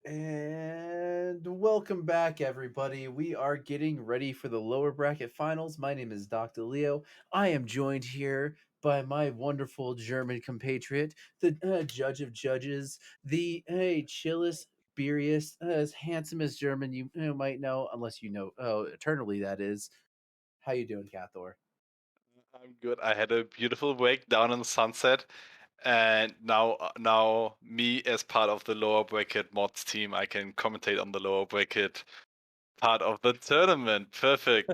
And welcome back, everybody. We are getting ready for the lower bracket finals. My name is Dr. Leo. I am joined here by my wonderful German compatriot, the judge of judges, the chillest, beeriest, handsomest German you might know, unless you know, eternally that is. How you doing, Cathor? I'm good. I had a beautiful wake down in the sunset, and now me as part of the lower bracket mods team, I can commentate on the lower bracket part of the tournament. Perfect.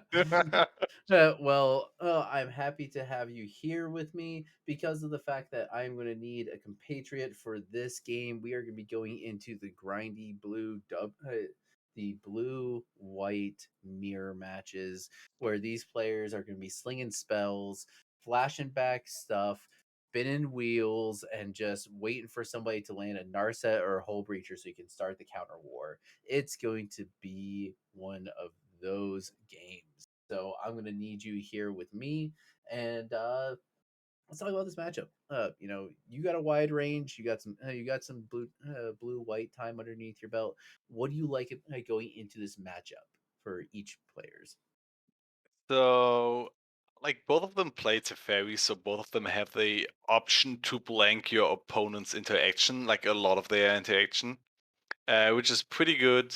I'm happy to have you here with me because of the fact that I'm going to need a compatriot for this game. We are going to be going into the grindy the blue white mirror matches where these players are going to be slinging spells, flashing back stuff, spinning wheels, and just waiting for somebody to land a Narset or a Hull Breacher so you can start the counter war. It's going to be one of those games. So I'm gonna need you here with me, and let's talk about this matchup. You got a wide range. You got some blue white time underneath your belt. What do you like going into this matchup for each players? So, like both of them play Teferi, so both of them have the option to blank your opponent's interaction, like a lot of their interaction, which is pretty good.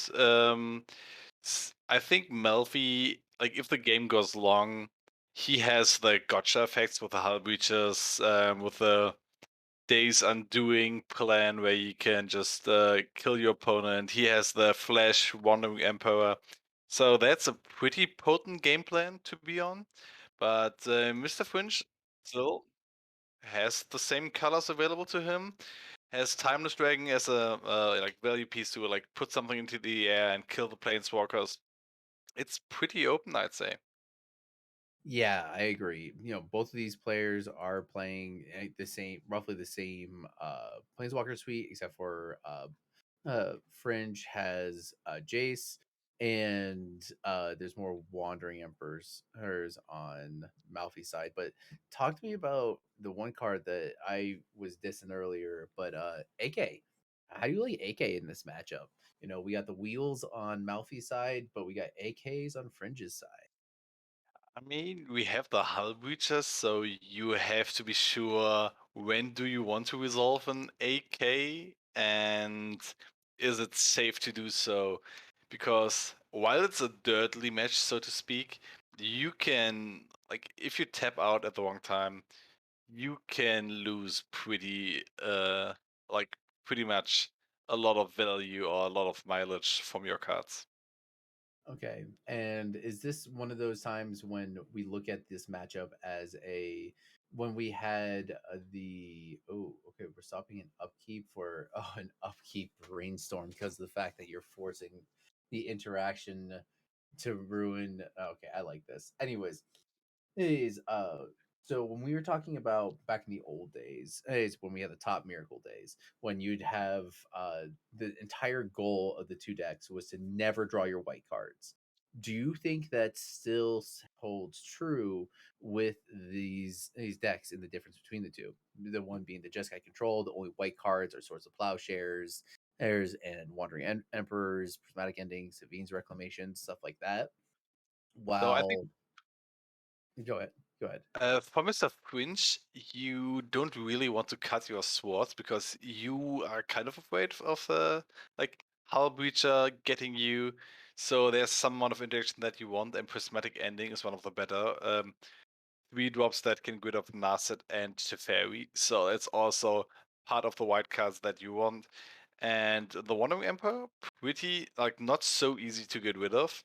I think Melfi, like if the game goes long, he has the gotcha effects with the hull breaches, with the days undoing plan where you can just kill your opponent. He has the flash wandering emperor, so that's a pretty potent game plan to be on. But Mr. Fringe still has the same colors available to him. Has Timeless Dragon as a like value piece to like put something into the air and kill the planeswalkers. It's pretty open, I'd say. Yeah, I agree. Both of these players are playing roughly the same Planeswalker suite, except for Fringe has Jace, and there's more Wandering Emperors hers on Malfi's side. But talk to me about the one card that I was dissing earlier, but AK. How do you like AK in this matchup? We got the wheels on Malfi's side, but we got AKs on Fringe's side. I mean, we have the hull breaches, so you have to be sure when do you want to resolve an AK and is it safe to do so? Because while it's a dirtly match, so to speak, you can, like, if you tap out at the wrong time, you can lose like, pretty much a lot of value or a lot of mileage from your cards. Okay. And is this one of those times when we look at this matchup as when we had okay, we're stopping an upkeep for an upkeep brainstorm because of the fact that you're forcing the interaction to ruin. Okay, I like this. Anyways, is so when we were talking about back in the old days, is when we had the top miracle days, when you'd have the entire goal of the two decks was to never draw your white cards. Do you think that still holds true with these decks and the difference between the two? The one being the Jeskai control, the only white cards are Swords of Plowshares, Heirs, and Wandering Emperors, Prismatic Endings, Savine's Reclamation, stuff like that. So I think While go ahead, go ahead. For Mr. Fringe, you don't really want to cut your swords because you are kind of afraid of like Hull Breacher getting you. So there's some amount of interaction that you want, and Prismatic Ending is one of the better three drops that can get rid of Narset and Teferi. So it's also part of the white cards that you want. And the Wandering Emperor, pretty like not so easy to get rid of.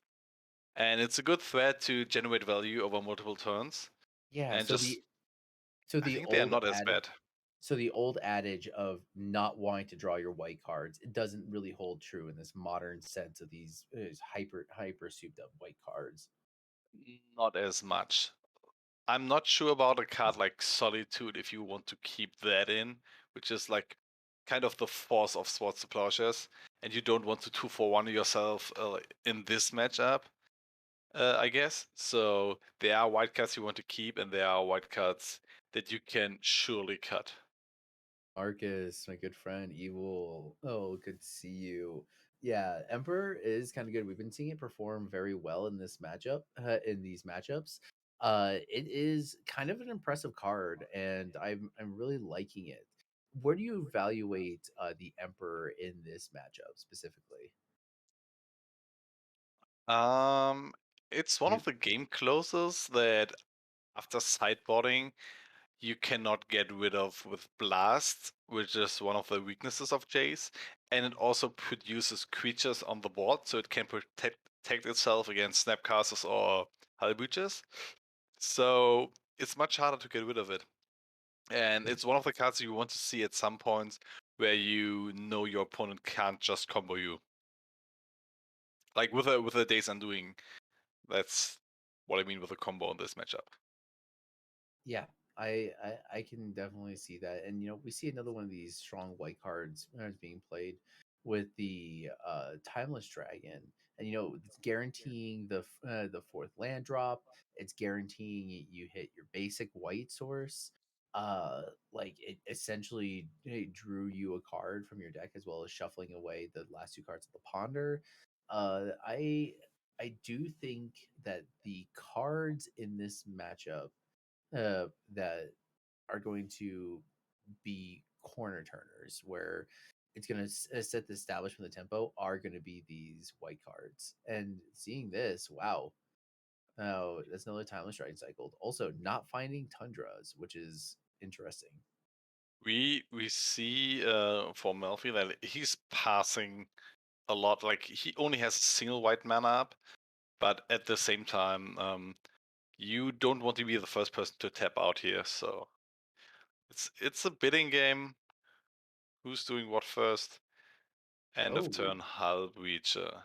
And it's a good threat to generate value over multiple turns. Yeah, And just I the think they are old not as adage bad. of not wanting to draw your white cards, it doesn't really hold true in this modern sense of these hyper souped up white cards. Not as much. I'm not sure about a card like Solitude if you want to keep that in, which is like kind of the force of Swords to Plowshares, and you don't want to 2-for-1 yourself in this matchup, I guess. So there are white cards you want to keep, and there are white cards that you can surely cut. Marcus, my good friend, Evil. Oh, good to see you. Yeah, Emperor is kind of good. We've been seeing it perform very well in this matchup, in these matchups. It is kind of an impressive card, and I'm really liking it. Where do you evaluate the Emperor in this matchup specifically? Um, it's one You, of the game closers that after sideboarding you cannot get rid of with Blast, which is one of the weaknesses of Jace, and it also produces creatures on the board, so it can protect itself against Snapcasters or Halbuches. So it's much harder to get rid of it. And it's one of the cards you want to see at some points where you know your opponent can't just combo you. Like with a Days Undoing, that's what I mean with a combo in this matchup. Yeah, I can definitely see that, and we see another one of these strong white cards being played with the Timeless Dragon, and it's guaranteeing the fourth land drop. It's guaranteeing you hit your basic white source. Like it essentially drew you a card from your deck as well as shuffling away the last two cards of the Ponder. I do think that the cards in this matchup that are going to be corner turners where it's going to set the establishment, the tempo are going to be these white cards. And seeing this, wow. Oh, that's another timeless striking cycle. Also, not finding tundras, which is interesting. We see for Melfi that he's passing a lot. Like he only has a single white mana up, but at the same time, you don't want to be the first person to tap out here. So it's a bidding game. Who's doing what first? End of Oh, turn, Hull Breacher.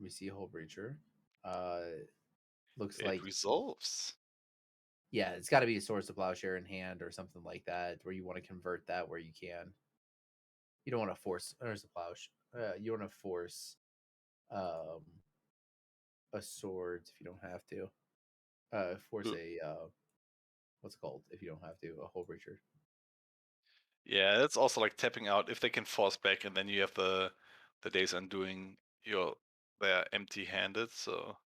we see a whole breacher. Uh, looks It like, resolves. yeah, it's got to be a source of plowshare in hand or something like that, where you want to convert that where you can. You don't want to force. There's a plow. You want to force um a sword if you don't have to. Force Blue. a what's it called if you don't have to, a hole breacher. Yeah, it's also like tapping out if they can force back, and then you have the Days Undoing. They're empty-handed, so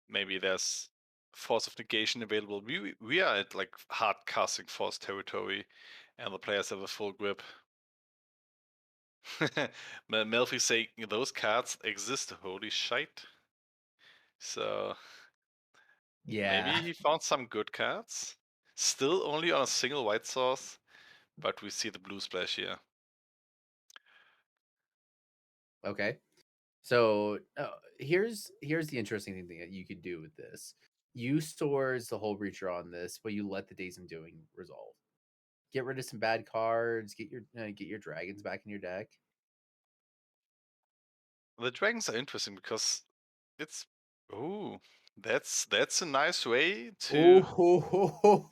maybe there's Force of Negation available. We are at like hard casting force territory, and the players have a full grip. Melfi saying those cards exist. Holy shite! So Yeah. maybe he found some good cards. Still only on a single white source, but we see the blue splash here. Okay. So here's the interesting thing that you could do with this. You stores the whole breacher on this, but you let the days in doing resolve. Get rid of some bad cards. Get your dragons back in your deck. The dragons are interesting because it's oh, that's a nice way to Oh,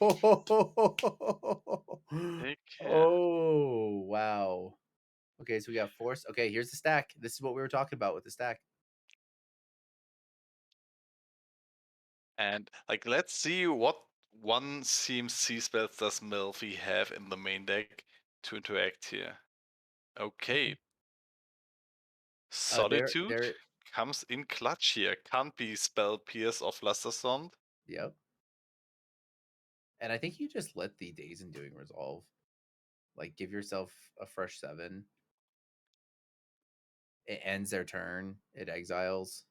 take oh wow. Okay, so we got force. Okay, here's the stack. This is what we were talking about with the stack. and like let's see what one CMC spells does Melfi have in the main deck to interact here. Okay. Okay, There, Solitude there. comes in clutch here. Can't be spell Pierce of Lustersond. Yep. And I think you just let the days in doing resolve. Like, give yourself a fresh 7. It ends their turn. It exiles.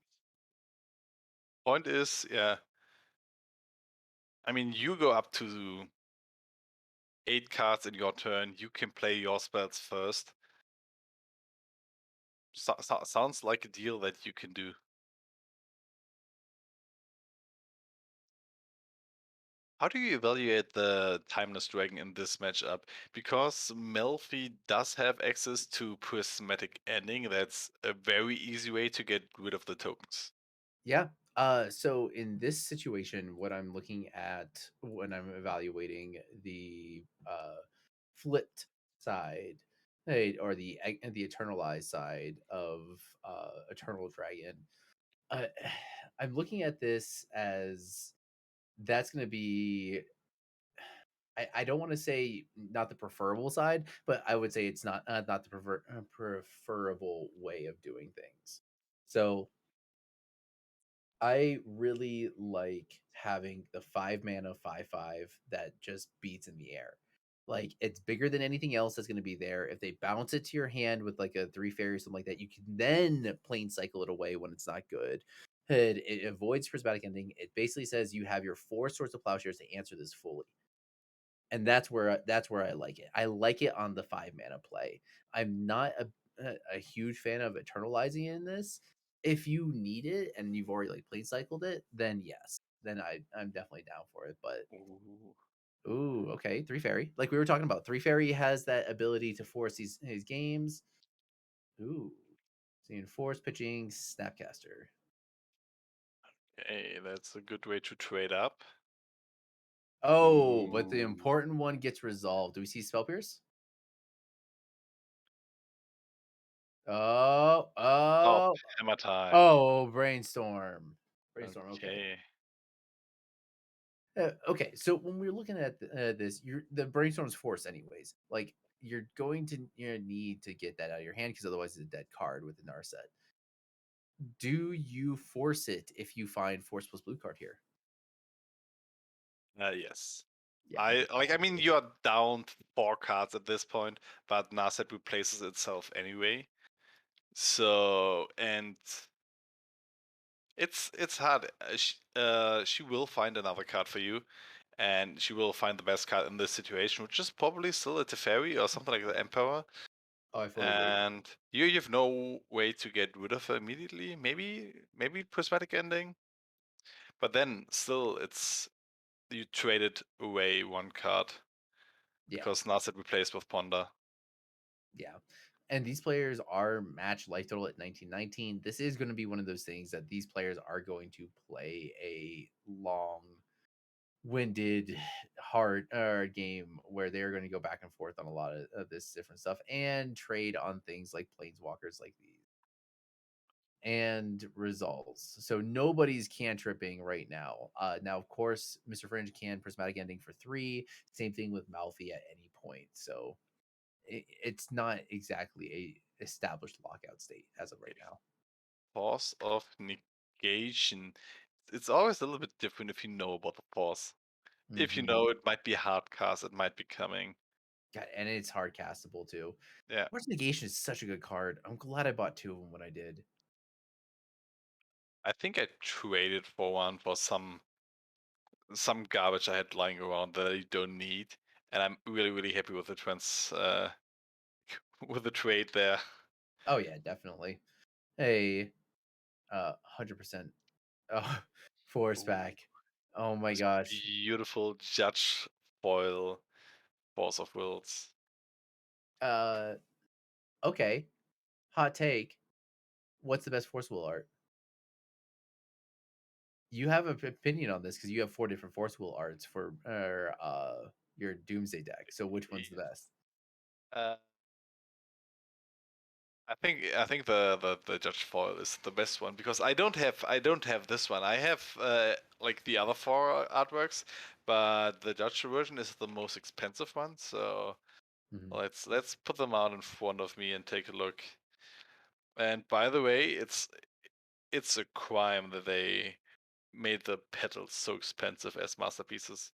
Point is, yeah, I mean you go up to 8 cards in your turn. You can play your spells first. Sounds like a deal that you can do. How do you evaluate the Timeless Dragon in this matchup? Because Melfi does have access to Prismatic Ending, that's a very easy way to get rid of the tokens. Yeah. So in this situation, what I'm looking at when I'm evaluating the flipped side, right, or the eternalized side of Eternal Dragon, uh, I'm looking at this as that's going to be I don't want to say not the preferable side, but I would say it's not the preferable way of doing things. So I really like having the 5 mana 5/5 that just beats in the air. Like, it's bigger than anything else that's gonna be there. If they bounce it to your hand with, like, a 3 fairy or something like that, you can then plain cycle it away when it's not good. And it avoids prismatic ending. It basically says you have your 4 Swords of Plowshares to answer this fully. And that's where I like it. I like it on the 5 mana play. I'm not a huge fan of eternalizing in this. If you need it and you've already like play cycled it, then yes. Then I'm definitely down for it. But Ooh. ooh, okay, 3 fairy. Like we were talking about, 3 fairy has that ability to force these games. Ooh. Seeing force pitching Snapcaster. Okay, that's a good way to trade up. Oh, but the Ooh. important one gets resolved. Do we see Spell Pierce? Oh, Oh, oh, hammer time. oh, brainstorm. Brainstorm, okay. Okay. Okay, so when we're looking at this, you're the brainstorm's force anyways. Like, you're going to need to get that out of your hand because otherwise it's a dead card with the Narset. Do you force it if you find force plus blue card here? Yes. Yeah, I like. I mean, definitely. you're down 4 cards at this point, but Narset replaces itself anyway. So, and it's hard. She will find another card for you, and she will find the best card in this situation, which is probably still a Teferi or something like the Emperor. Oh, I fully agree. And you have no way to get rid of her immediately. Maybe prismatic ending, but then still, it's you traded away 1 card Yeah, because Narset replaced with Ponder. yeah. And these players are match life total at 1919. This is going to be one of those things that these players are going to play a long winded, hard game where they're going to go back and forth on a lot of this different stuff and trade on things like planeswalkers like these and results. So nobody's cantripping right now. Now, of course, Mr. Fringe can prismatic ending for 3. Same thing with Malfi at any point. So it's not exactly a established lockout state as of right now. Force of negation. It's always a little bit different if you know about the force. If you Hmm. know it might be a hard cast, it might be coming. God, and it's hard castable too. Yeah, Force negation is such a good card. I'm glad I bought 2 of them when I did. I think I traded for one for some garbage I had lying around that I don't need, and I'm really happy with the with the trade there. Oh yeah, definitely. Hey, 100%. Oh, force Ooh, back. Oh my this gosh. beautiful Judge foil Force of Wills. Uh, okay. Hot take. What's the best force wheel art? You have an opinion on this because you have 4 different force wheel arts for your Doomsday deck. So which one's the best? Uh, I think the Judge foil is the best one because I don't have this one. I have like the other 4 artworks, but the Judge version is the most expensive one. So Mhm. let's put them out in front of me and take a look. And by the way, it's a crime that they made the petals so expensive as masterpieces.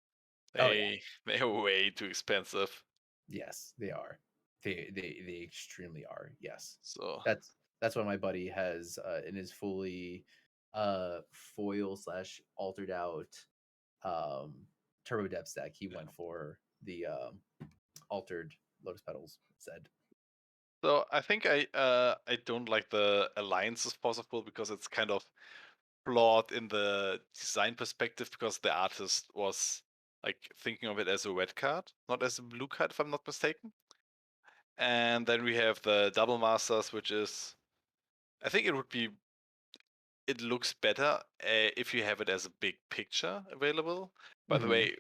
Oh yeah. They're way too expensive. Yes, they are. They extremely are. Yes. So That's why my buddy has in his fully foil slash altered out turbo depth deck, he yeah. went for the altered lotus petals said. So I don't like the alliances possible because it's kind of flawed in the design perspective because the artist was like thinking of it as a red card, not as a blue card if I'm not mistaken. And then we have the double masters, which is I think it looks better if you have it as a big picture available. By the Hmm. way,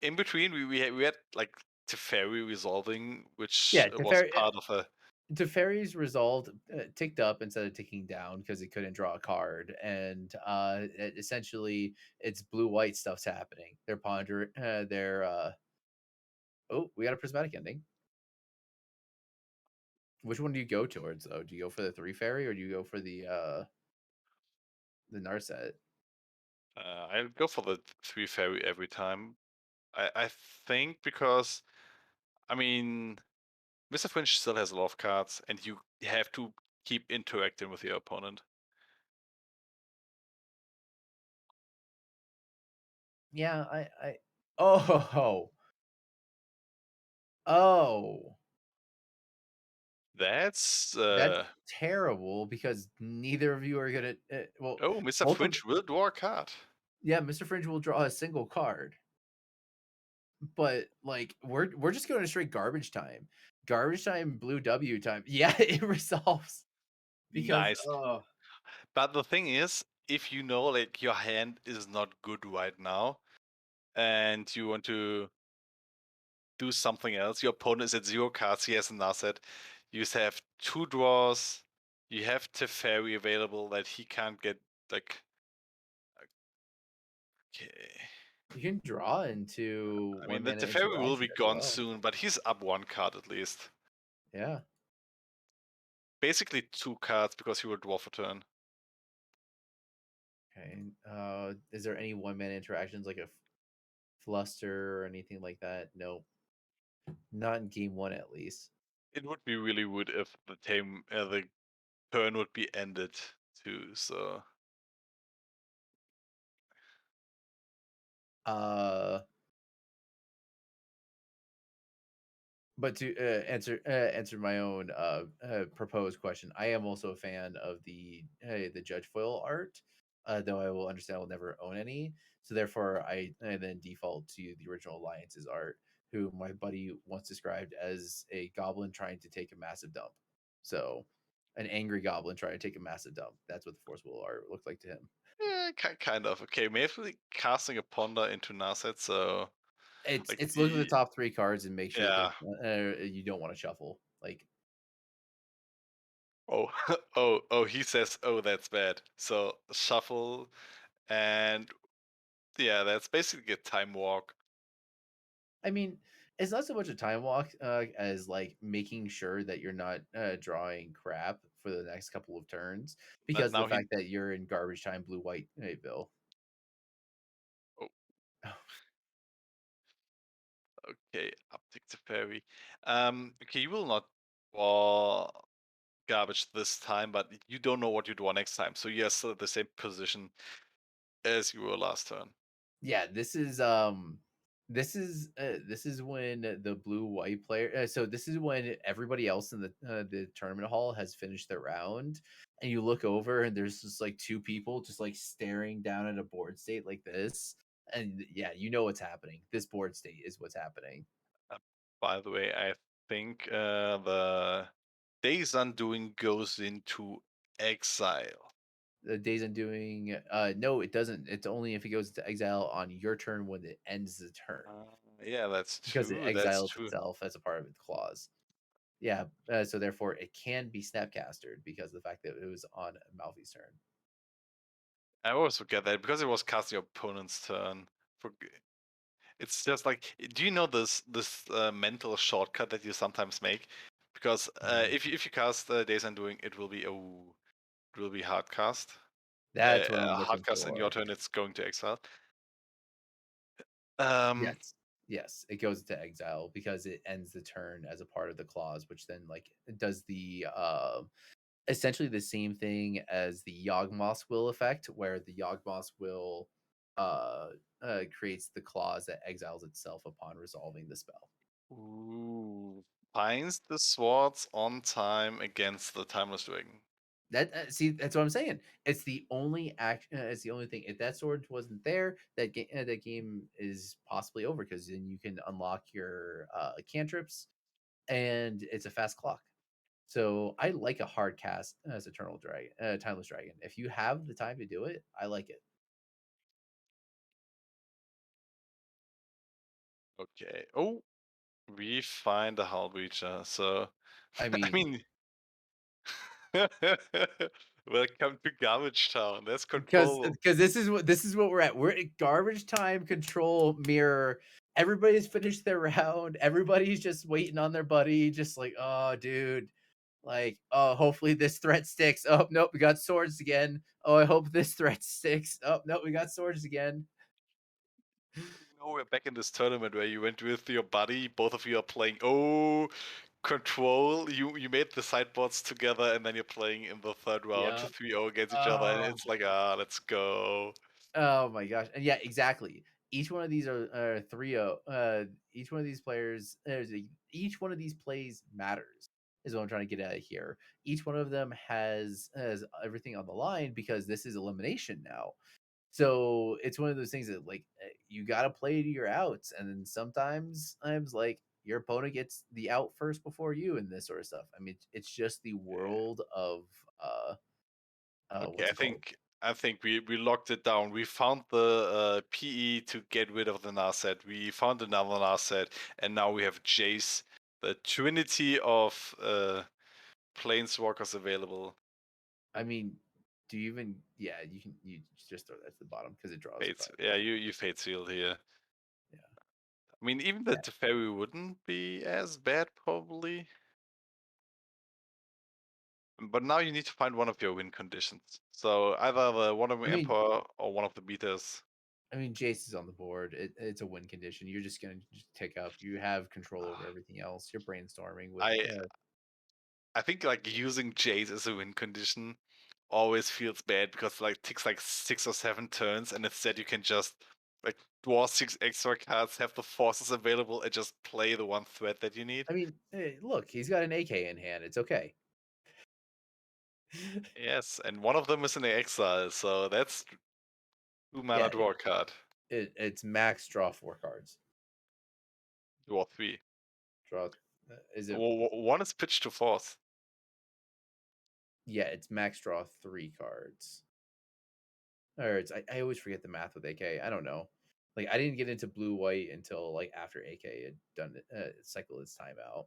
in between we had like Teferi resolving, which Yeah, was part of a Teferi's resolved ticked up instead of ticking down because it couldn't draw a card, and essentially it's blue white stuff's happening. They're ponder they're Oh, we got a prismatic ending. Which one do you go towards though? Do you go for the 3 fairy or do you go for the Narset? I'll go for the three fairy every time. I think because I mean Mr. Fringe still has a lot of cards, and you have to keep interacting with your opponent. Yeah, I Oh, oh, That's that's terrible because neither of you are gonna, well, oh, Mr. both of Fringe will draw a card. yeah, Mr. Fringe will draw a single card, but, like, we're just going to straight garbage time. Garbage time, blue W time. Yeah, it resolves because, Nice. oh, But the thing is, if you know like your hand is not good right now, and you want to do something else, your opponent is at zero cards, he has an asset. You have two draws. You have Teferi available that he can't get. Like, okay. you can draw into I mean, 1 the mana Teferi will interaction be as gone well. soon, but he's up one card at least. Yeah. Basically two cards because he will dwarf a turn. Okay. Is there any 1 mana interactions like a fluster or anything like that? Nope. Not in game 1 at least. It would be really good if the turn would be ended too. So Uh But to answer my own proposed question, I am also a fan of the Judge Foil art, though I will understand I will never own any. So therefore, I then default to the original Alliance's art, who my buddy once described as a goblin trying to take a massive dump. So, an angry goblin trying to take a massive dump. That's what the Force Will art looked like to him. yeah, kind of okay. Maybe casting a ponder into Narset. So like, It's look at the top 3 cards and make sure that yeah. you don't want to shuffle. Like, Oh, oh, he says, oh, that's bad. So shuffle, and yeah, that's basically a time walk. I mean, it's not so much a time walk, as, like, making sure that you're not, drawing crap for the next couple of turns But because of now the he, fact that you're in garbage time blue-white, bill. oh, okay, uptick to fairy. Okay, you will not draw garbage this time, but you don't know what you draw next time. So you're still at the same position as you were last turn. Yeah, this is when the blue-white player so this is when everybody else in the tournament hall has finished their round, and you look over and there's just, like, 2 people just, like, staring down at a board state like this, and, yeah, you know what's happening. This board state is what's happening. Uh, by the way, I think the Days Undoing goes into exile. The Days Undoing, no, it doesn't. It's only if it goes to exile on your turn when it ends the turn, Yeah, that's because it true. That's exiles true. itself as a part of its clause. Yeah, so therefore it can be Snapcastered because of the fact that it was on Malfi's turn. I always forget that because it was casting your opponent's turn. For it's just like, do you know this mental shortcut that you sometimes make? Because Mm. if you cast Days Undoing, it will be hard cast. That's what I'm Hard looking cast in your for. turn, it's going to exile. Um, Yes. Yes, it goes to exile because it ends the turn as a part of the clause, which then, like, does the, essentially the same thing as the Yawgmoth's Will effect, where the Yawgmoth's Will, uh, creates the clause that exiles itself upon resolving the spell. ooh, finds the swords on time against the Timeless Dragon. That see, that's what I'm saying. It's the only act. It's the only thing. If that sword wasn't there, that game is possibly over because then you can unlock your cantrips, and it's a fast clock. So I like a hard cast as Eternal Dragon, Timeless Dragon. If you have the time to do it, I like it. Okay. Oh, we find the Hull Breacher. So, I I mean, mean, welcome to Garbage Town. That's because control. this is what we're at. We're at garbage time control mirror everybody's finished their round. Everybody's just waiting on their buddy, just like, oh, dude. Like, oh, hopefully this threat sticks. Oh, nope, we got swords again. Oh, I hope this threat sticks. Oh, nope, we got swords again. We're back in this tournament where you went with your buddy. Both of you are playing. Oh, control. You made the sideboards together, and then you're playing in the third round Yeah. 3-0 against each other, and Oh, it's like, let's go. oh my gosh. And yeah, exactly. Each one of these are 3-0. Each one of these players, each one of these plays matters, is what I'm trying to get at here. Each one of them has everything on the line because this is elimination now. So it's one of those things that like you got to play to your outs, and then sometimes like your opponent gets the out first before you, and this sort of stuff. I mean, it's just the world of Okay, what's I it called? think I think we locked it down. We found the PE to get rid of the Narset. We found another Narset, and now we have Jace, the trinity of planeswalkers available. I mean, do you even? Yeah, you just throw that to the bottom because it draws Fates, cards. yeah, you fate sealed here. Yeah, I mean, even the yeah. Teferi wouldn't be as bad probably. But now you need to find one of your win conditions. So either the one of the I mean, Emperor or one of the beaters. I mean, Jace is on the board. It's a win condition. You're just gonna just take up. You have control over everything else. You're brainstorming with. I I think like using Jace as a win condition always feels bad because like takes like 6 or 7 turns, and instead you can just like draw 6 extra cards, have the forces available, and just play the one threat that you need. I mean, look, he's got an AK in hand. It's okay. Yes, and one of them is an exile, so that's 2 mana Yeah, draw card. it's max draw 4 cards. Draw 3. Draw. Is it? One is pitched to force. Yeah, it's max draw 3 cards. Or I always forget the math with AK. I don't know. Like I didn't get into blue white until like after AK had done it, cycled its time out.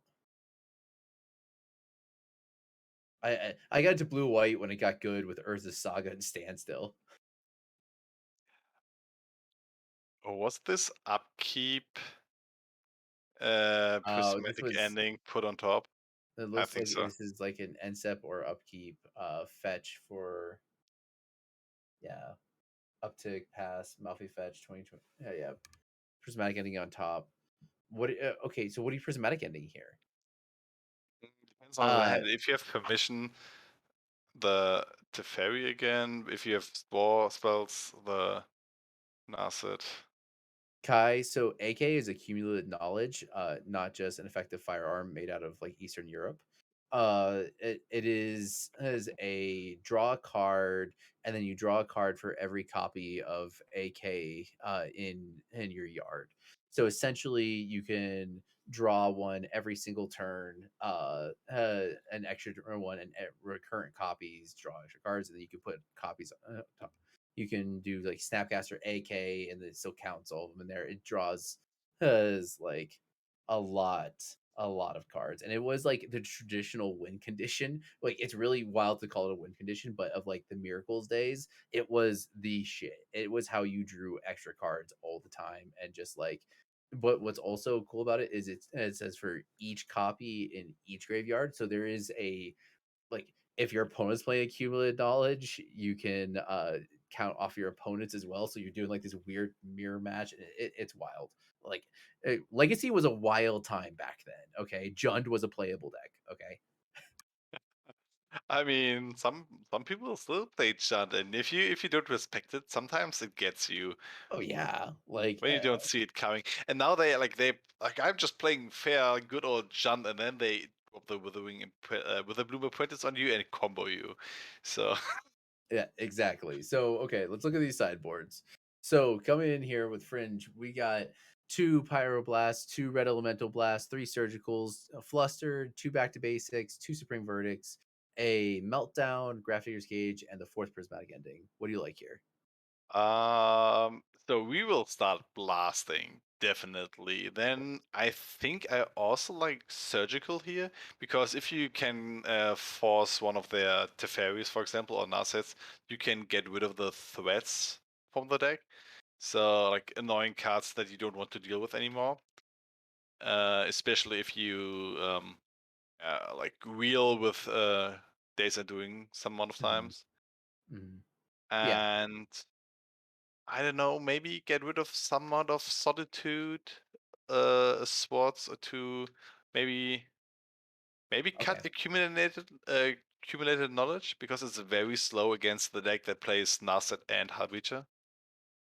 I got into blue white when it got good with Urza's Saga and Standstill. Or was this upkeep This prismatic was. ending put on top? It I looks think like so. this is like an NSEP or upkeep fetch for yeah uptick pass Malfi fetch 2020. Yeah, yeah. Prismatic ending on top. What? Okay, so what are you prismatic ending here? Depends on the Uh, hand. If you have permission, the Teferi again. If you have Spore spells, the Narset. Kai, so AK is accumulated knowledge, not just an effective firearm made out of like Eastern Europe. It is as a draw a card, and then you draw a card for every copy of AK in your yard. So essentially, you can draw one every single turn, an extra one, and recurrent copies draw extra cards, and then you can put copies on top. You can do like Snapcaster AK, and it still counts all of them in there. It draws has like a lot of cards, and it was like the traditional win condition. Like it's really wild to call it a win condition, but of like the Miracles days, it was the shit. It was how you drew extra cards all the time, and just like. But what's also cool about it is it says for each copy in each graveyard. So there is a like if your opponent's playing accumulated knowledge, you can count off your opponents as well. So you're doing like this weird mirror match. It's wild. Like Legacy was a wild time back then. Okay, Jund was a playable deck. Okay. I mean, some people still play Chant, and if you don't respect it, sometimes it gets you Oh yeah. Like when you don't see it coming. And now they I'm just playing fair, good old Chant, and then they drop the with the Bloom Apprentice on you and combo you. So yeah, exactly. So, okay, let's look at these sideboards. So, coming in here with Fringe, we got 2 Pyroblasts, 2 Red Elemental Blasts, 3 Surgicals, a Fluster, 2 Back to Basics, 2 Supreme Verdicts, a Meltdown, Graph Gauge, and the 4th Prismatic Ending. What do you like here? So we will start blasting, definitely. Then I think I also like surgical here, because if you can force one of their Teferis, for example, or Narsets, you can get rid of the threats from the deck. So like annoying cards that you don't want to deal with anymore. Especially if you like wheel with days are doing some amount of Mhm, times. mhm. Yeah, And I don't know, maybe get rid of some amount of solitude, swords or two, maybe cut okay, accumulated knowledge because it's very slow against the deck that plays Narset and Hardwitcher.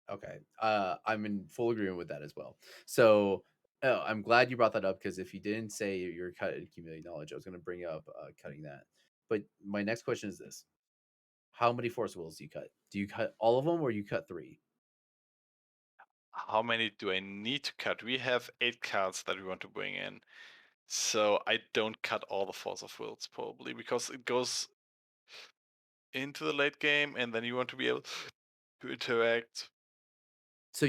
okay. I'm in full agreement with that as well. So, I'm glad you brought that up because if you didn't say you're cutting accumulating knowledge, I was gonna bring up, cutting that. But my next question is this: how many force wills do you cut? Do you cut all of them or you cut 3? How many do I need to cut? We have 8 cards that we want to bring in. So I don't cut all the Force of Wills probably because it goes into the late game and then you want to be able to interact. So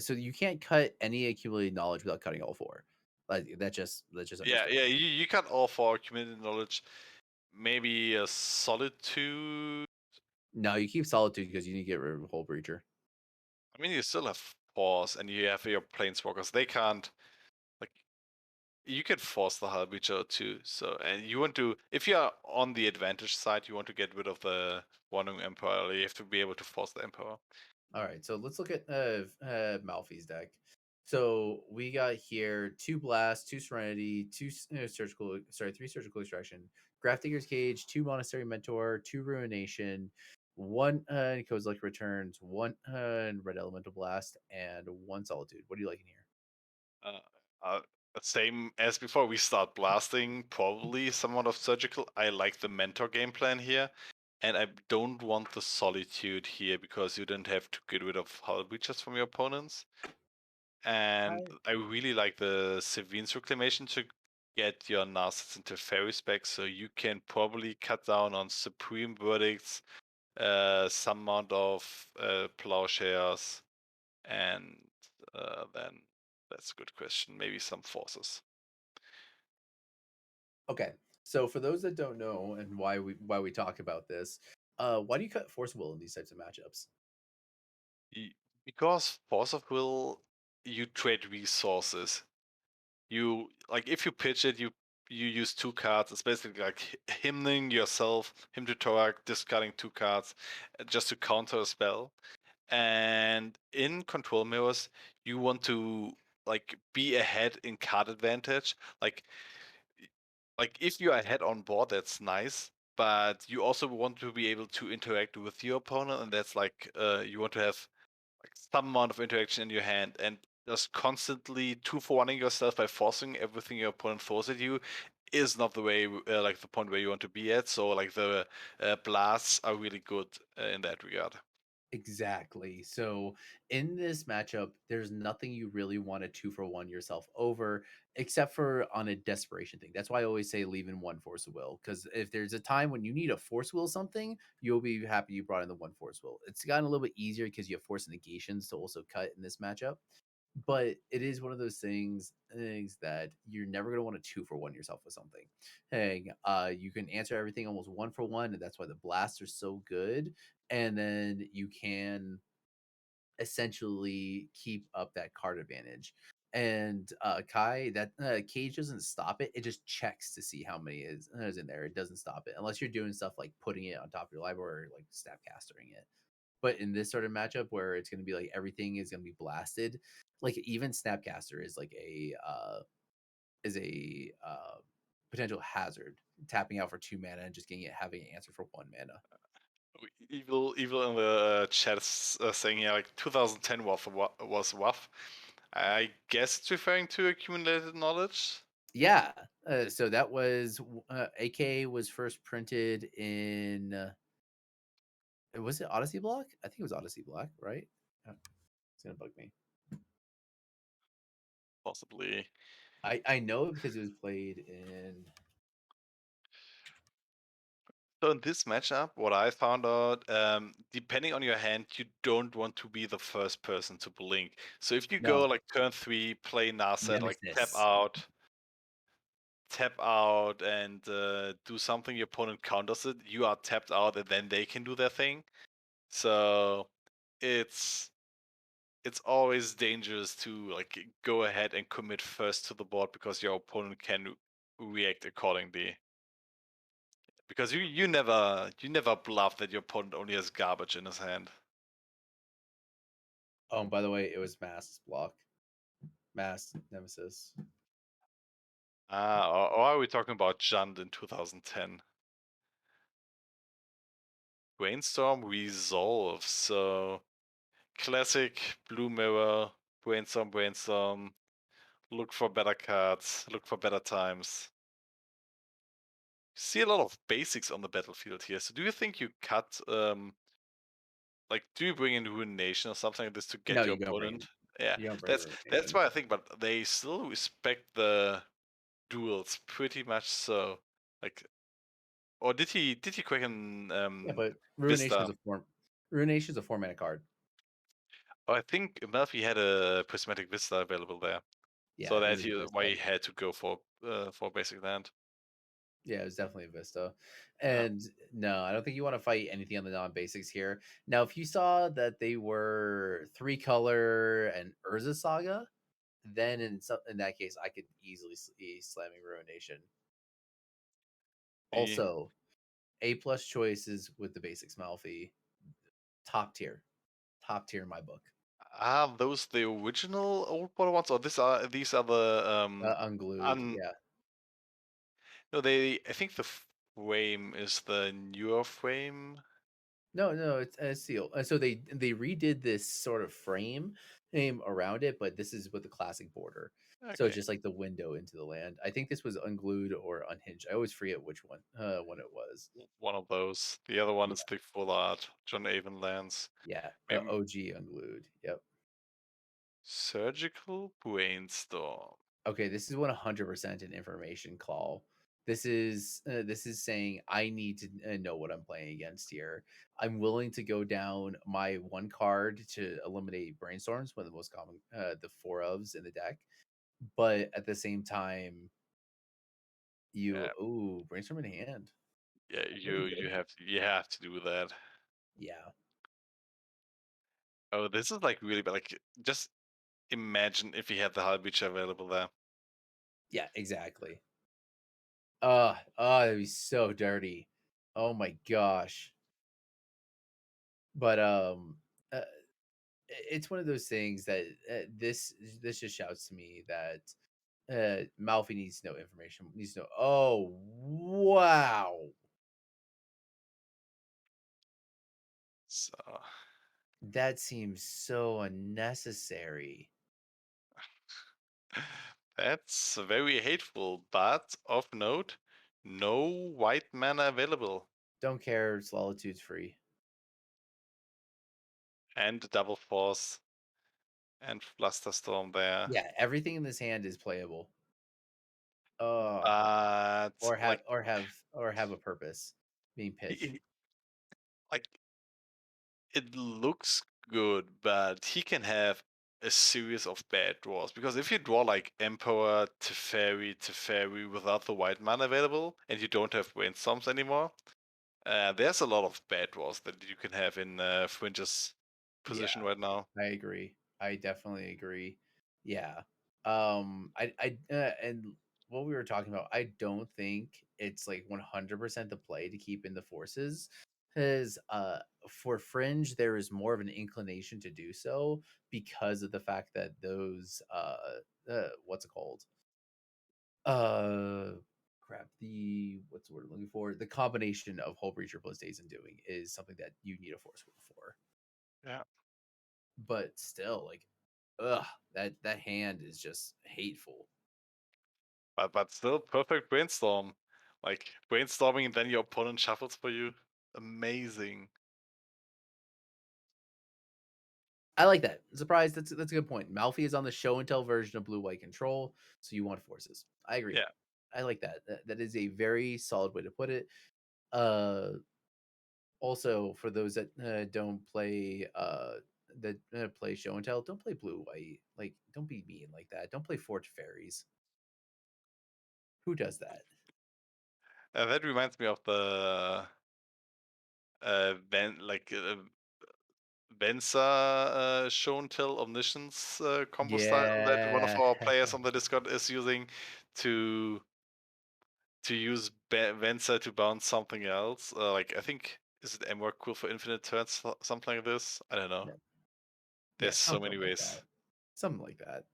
so you can't cut any accumulated knowledge without cutting all 4. Like, that's just Yeah, understood. yeah, you cut all 4 accumulated knowledge. Maybe a solid 2. No, you keep Solitude because you need to get rid of Whole Breacher. I mean, you still have Force and you have your Planeswalkers. They can't, like, you can force the Hellbreacher too. So, and you want to, if you're on the advantage side, you want to get rid of the Wandering Emperor. You have to be able to force the Emperor. Alright, so let's look at, Malfi's deck. So, we got here 2 Blast, 2 Serenity, 2 3 Surgical Extraction, Grafdigger's Cage, 2 Monastery Mentor, 2 Ruination, 1, Kozilek Returns, 1, Red Elemental Blast, and 1 Solitude. What do you like in here? Uh, uh, Same as before, we start blasting, probably somewhat of surgical. I like the mentor game plan here, and I don't want the solitude here because you don't have to get rid of hull breaches from your opponents. And I I really like the Sevine's Reclamation to get your Narcissist into fairy spec, so you can probably cut down on Supreme Verdicts, some amount of Plowshares, and then that's a good question. Maybe some forces. Okay. So for those that don't know and why we talk about this, why do you cut Force Will in these types of matchups? Y- Because Force of Will, you trade resources. You like if you pitch it, you use 2 cards. It's basically like hymning yourself, hymn to Torak, discarding 2 cards just to counter a spell. And in control mirrors, you want to like be ahead in card advantage. Like if you're ahead on board, that's nice. But you also want to be able to interact with your opponent, and that's like you want to have like some amount of interaction in your hand, and just constantly 2-for-1ing yourself by forcing everything your opponent throws at you is not the way, like the point where you want to be at. So like the blasts are really good in that regard. Exactly. So in this matchup, there's nothing you really want to 2-for-1 yourself over, except for on a desperation thing. That's why I always say leave in 1 Force of Will, because if there's a time when you need a Force Will something, you'll be happy you brought in the 1 Force Will. It's gotten a little bit easier because you have Force Negations to also cut in this matchup. But it is one of those things that you're never gonna want to 2-for-1 yourself with something. Hey, you can answer everything almost 1-for-1, and that's why the blasts are so good. And then you can essentially keep up that card advantage. And Kai, that cage doesn't stop it; it just checks to see how many is in there. It doesn't stop it unless you're doing stuff like putting it on top of your library or like snapcastering it. But in this sort of matchup where it's going to be like everything is going to be blasted, like even Snapcaster is a potential hazard, tapping out for 2 mana and just getting it having an answer for 1 mana. Evil in the chat is saying here like 2010 was rough. I guess it's referring to accumulated knowledge. Yeah, so that was AK was first printed in was it Odyssey Block? I think it was Odyssey Block, right? It's gonna bug me. Possibly. I know it because it was played in. So in this matchup, what I found out, depending on your hand, you don't want to be the first person to blink. So if you go No, like turn 3, play Narset, like Nemesis. tap out, and do something, your opponent counters it, you are tapped out, and then they can do their thing. So it's it's always dangerous to like go ahead and commit first to the board because your opponent can react accordingly. Because you never bluff that your opponent only has garbage in his hand. Oh, and by the way, it was Mass block, Mass Nemesis. Or are we talking about Jund in 2010? Brainstorm Resolve. So classic blue mirror, brainstorm, brainstorm, look for better cards, look for better times. See a lot of basics on the battlefield here. So do you think you cut like do you bring in Ruination or something like this to No, get your opponent? Yeah, you don't bring that's Ruination. why I think, but they still respect the duels pretty much so. Like, or did he quick an Yeah, but Ruination is Vista? a form. Ruination is a 4 mana card. Oh, I think Melfi had a Prismatic Vista available there, Yeah, so it was that's a why he Vista. had to go for basic land. Yeah, it was definitely a Vista. Yeah. And no, I don't think you want to fight anything on the non-basics here. Now, if you saw that they were 3 color and Urza Saga, then in that case, I could easily see slamming Ruination. The Also, A plus choices with the basics Malfi, top tier, top tier in my book. Are those the original old border ones, or these are the Unglued, un yeah. no, I think the frame is the newer frame. No, no, it's a seal. So they redid this sort of frame name around it, but this is with the classic border. So it's Okay, just like the window into the land. I think this was unglued or unhinged. I always forget which one it was. one of those. The other one Yeah, is the full art John Avon lands. yeah. Maybe OG unglued. Yep. Surgical Brainstorm. Okay, this is 100% an information call. This is saying I need to know what I'm playing against here. I'm willing to go down my one card to eliminate brainstorms, one of the most common, the four ofs in the deck. But at the same time, Yeah, brainstorm in hand. yeah, That's you really you good. have to you have to do that. Yeah, Oh, this is like really bad. Like, just imagine if he had the Hull Breach available there. yeah, exactly. That'd be so dirty. Oh my gosh. But uh, it's one of those things that this just shouts to me that Malfi needs to know information. Needs to know. Oh wow, So that seems so unnecessary. that's very hateful, but of note, no white mana available. Don't care. Solitude's free. And double force and Flusterstorm there. Yeah, everything in this hand is playable. Uh, But like or have a purpose being pitched. he, like it looks good, but he can have a series of bad draws. Because if you draw like Emperor, Teferi without the white mana available, and you don't have Brainstorms anymore, there's a lot of bad draws that you can have in Fringe's Yeah, position right now. I agree. I definitely agree. Yeah. And what we were talking about, I don't think it's like 100% the play to keep in the forces because for Fringe there is more of an inclination to do so because of the fact that those what's it called? Uh crap, the what's the word I'm looking for? The combination of Hull Breacher plus Days and Doing is something that you need a force will for. Yeah. But still, like, ugh, that hand is just hateful. But still perfect brainstorm. Like brainstorming and then your opponent shuffles for you. Amazing. I like that. Surprise, that's a good point. Malfi is on the show and tell version of blue white control, so you want forces. I agree. Yeah. I like that. That is a very solid way to put it. Uh Also for those that don't play play show and tell, don't play blue white. Like, don't be mean like that. Don't play Forge Fairies. Who does that? That reminds me of the Venza shown till omniscience combo style that one of Yeah. our players on the Discord is using to use Venza to bounce something else. Like I think is it M cool for infinite turns, something like this. I don't know. Yeah, yeah, There's so something many like ways. that. Something like that.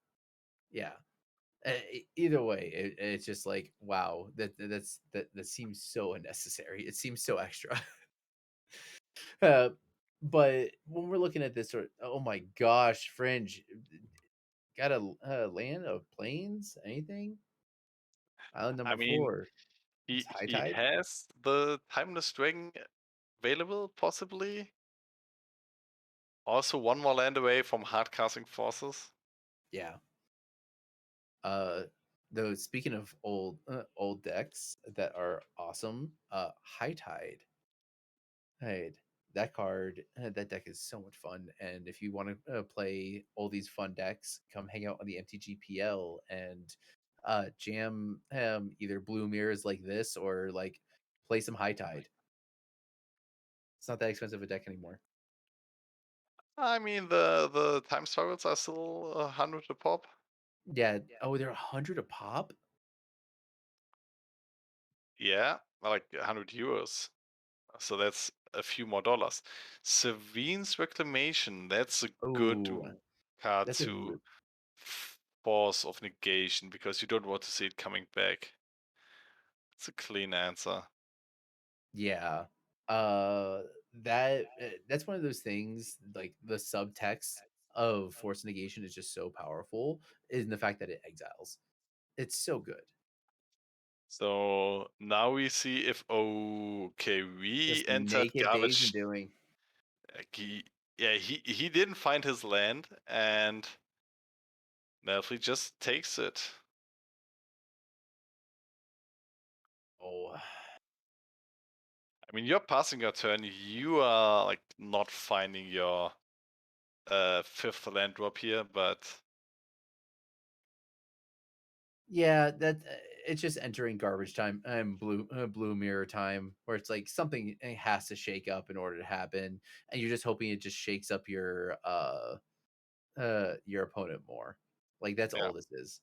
Yeah. Either way, it's just like, wow, that seems so unnecessary. It seems so extra. Uh, but when we're looking at this sort, oh my gosh, Fringe, got a land of planes? Anything? Island I number mean, 4. It's high he tide. has the timeless dragon available, possibly. Also, one more land away from hard casting forces. Yeah. Uh, though speaking of old decks that are awesome, high tide. Right. That card, that deck is so much fun. And if you want to play all these fun decks, come hang out on the MTGPL and jam either blue mirrors like this or like play some high tide. It's not that expensive a deck anymore. I mean, the time struggles are still 100 a pop. Yeah. Oh, they're 100 a pop. Yeah, like 100 euros. So that's a few more dollars. Sevene's Reclamation, that's a good Oh, card that's a to force of negation because you don't want to see it coming back. It's a clean answer. yeah. That's one of those things, like the subtext of force negation is just so powerful in the fact that it exiles. It's so good. So now we see if okay, we Just entered naked days and garbage. doing. He, yeah, he didn't find his land, and Melfi just takes it. Oh, I mean, you're passing your turn. You are like not finding your fifth land drop here, but yeah, it's just entering garbage time and blue mirror time, where it's like something has to shake up in order to happen, and you're just hoping it just shakes up your opponent more. Like that's yeah. all this is.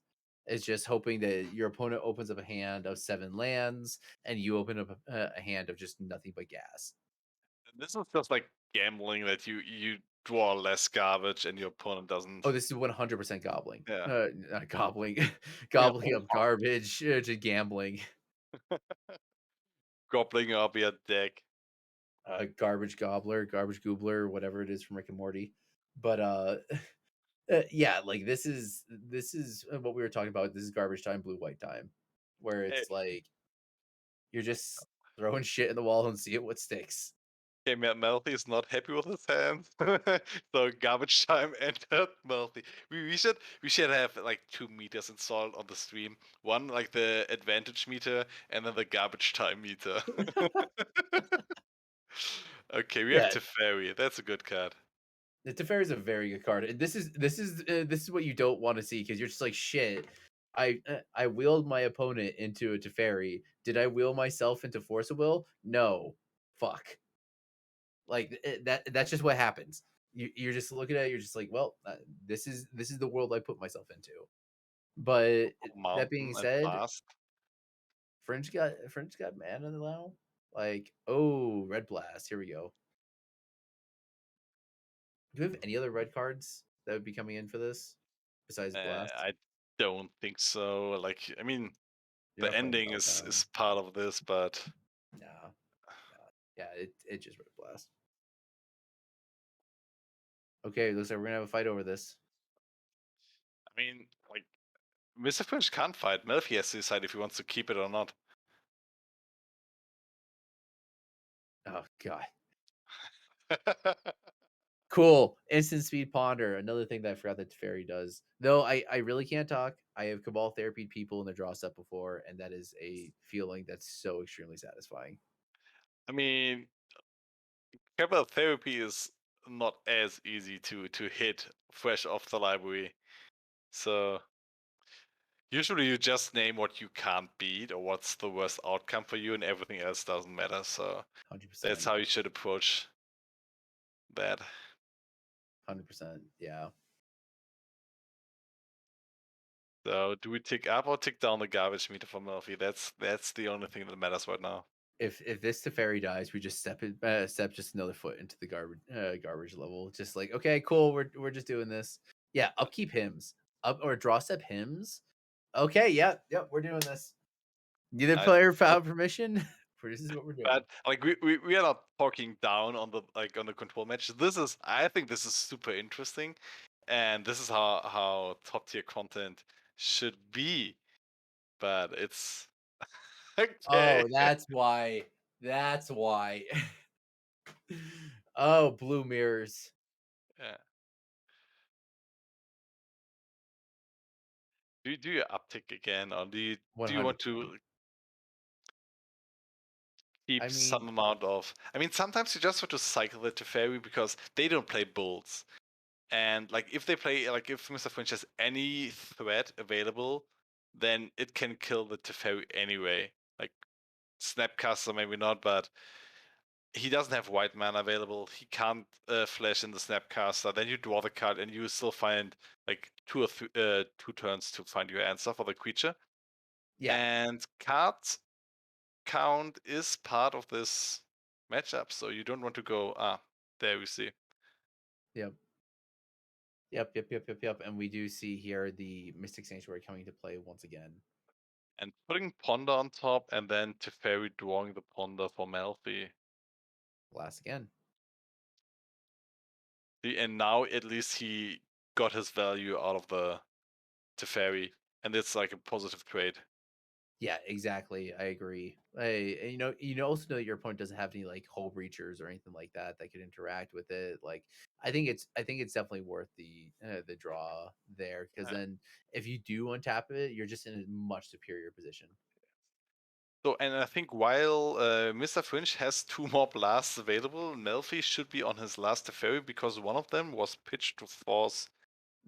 It's just hoping that your opponent opens up a hand of 7 lands and you open up a hand of just nothing but gas. This is just like gambling that you draw less garbage and your opponent doesn't. Oh, this is 100% gobbling. Yeah. Not gobbling, Yeah. gobbling up garbage to gambling. Gobbling up your deck. Garbage gobbler, garbage goobler, whatever it is from Rick and Morty. But yeah, like this is what we were talking about. This is garbage time, blue white time, where Eh, it's like you're just throwing shit in the wall and see it what sticks. Okay, Melty is not happy with his hand, so garbage time entered Melty. We should have like 2 meters installed on the stream. One like the advantage meter, and then the garbage time meter. Okay, we have Yeah, Teferi. That's a good card. the Teferi is a very good card. This is what you don't want to see because you're just like shit. I wheeled my opponent into a Teferi. Did I wheel myself into Force of Will? No. Fuck. Like that's just what happens. You're just looking at it. You're just like, well, this is the world I put myself into. But that being Mountain and said, fast. French got mana now. Like, oh, red blast. Here we go. Do we have any other red cards that would be coming in for this besides blast? I don't think so. Like, I mean, You're the not playing ending Meltdown. is part of this, but No, no. Yeah, it just red blast. Okay, looks like we're gonna have a fight over this. I mean, like, Mr. Fringe can't fight. Melfi has to decide if he wants to keep it or not. Oh god. Cool. Instant speed ponder. Another thing that I forgot that Fairy does. Though I really can't talk. I have Cabal therapied people in the draw set before, and that is a feeling that's so extremely satisfying. I mean, Cabal therapy is not as easy to hit fresh off the library. So usually you just name what you can't beat or what's the worst outcome for you, and everything else doesn't matter. So that's 100%. how you should approach that. 100%. Yeah. So do we tick up or tick down the garbage meter for Murphy? That's the only thing that matters right now. If this Teferi dies, we just step just another foot into the garbage level. Just like, okay, cool, we're just doing this. Yeah, upkeep hymns. Up or draw step hymns. Okay, yep, we're doing this. Neither Nice. player found permission. This is what we're doing. But like we are not talking down on the on the control match. I think this is super interesting, and this is how top tier content should be. But it's okay. Oh, that's why. That's why. Oh, blue mirrors. Yeah. Do you uptick again, or do you want 100%. to keep I some mean, amount of? I mean, sometimes you just want to cycle the Teferi because they don't play bulls. And like if they play like if Mr. Finch has any threat available, then it can kill the Teferi anyway. Like Snapcaster maybe not, but he doesn't have white mana available. He can't flash in the Snapcaster. Then you draw the card and you still find like 2 turns to find your answer for the creature. yeah, And card count is part of this matchup, so you don't want to go there we see. yep. Yep. And we do see here the Mystic Sanctuary coming to play once again. And putting Ponder on top and then Teferi drawing the Ponder for Malfi. Blast again. And now at least he got his value out of the Teferi. And it's like a positive trade. Yeah, exactly. I agree. Also know that your opponent doesn't have any like hull breachers or anything like that that could interact with it. Like, I think it's definitely worth the draw there because Yeah. then if you do untap it, you're just in a much superior position. So, and I think while Mr. Fringe has 2 more blasts available, Melfi should be on his last Teferi because one of them was pitched to Force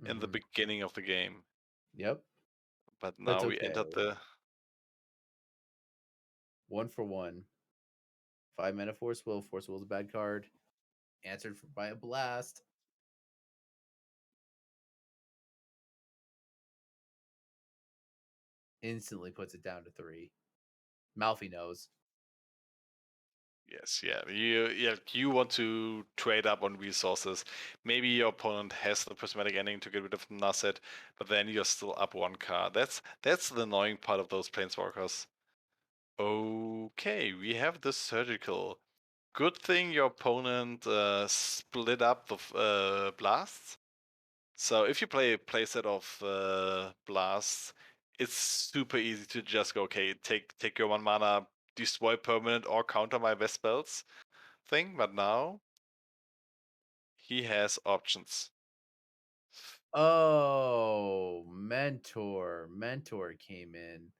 in the Hmm. beginning of the game. Yep, But that's now we okay. entered the 1 for 1. 5 mana Force Will. Force Will is a bad card. Answered by a blast. Instantly puts it down to 3. Malfi knows. Yes, yeah. You want to trade up on resources. Maybe your opponent has the prismatic ending to get rid of Nasset, but then you're still up 1 card. That's the annoying part of those planeswalkers. Okay, we have the surgical. Good thing your opponent split up the blasts. So if you play a playset of blasts, it's super easy to just go, okay, take your 1 mana, destroy permanent or counter my best spells thing, but now he has options. Oh, mentor came in.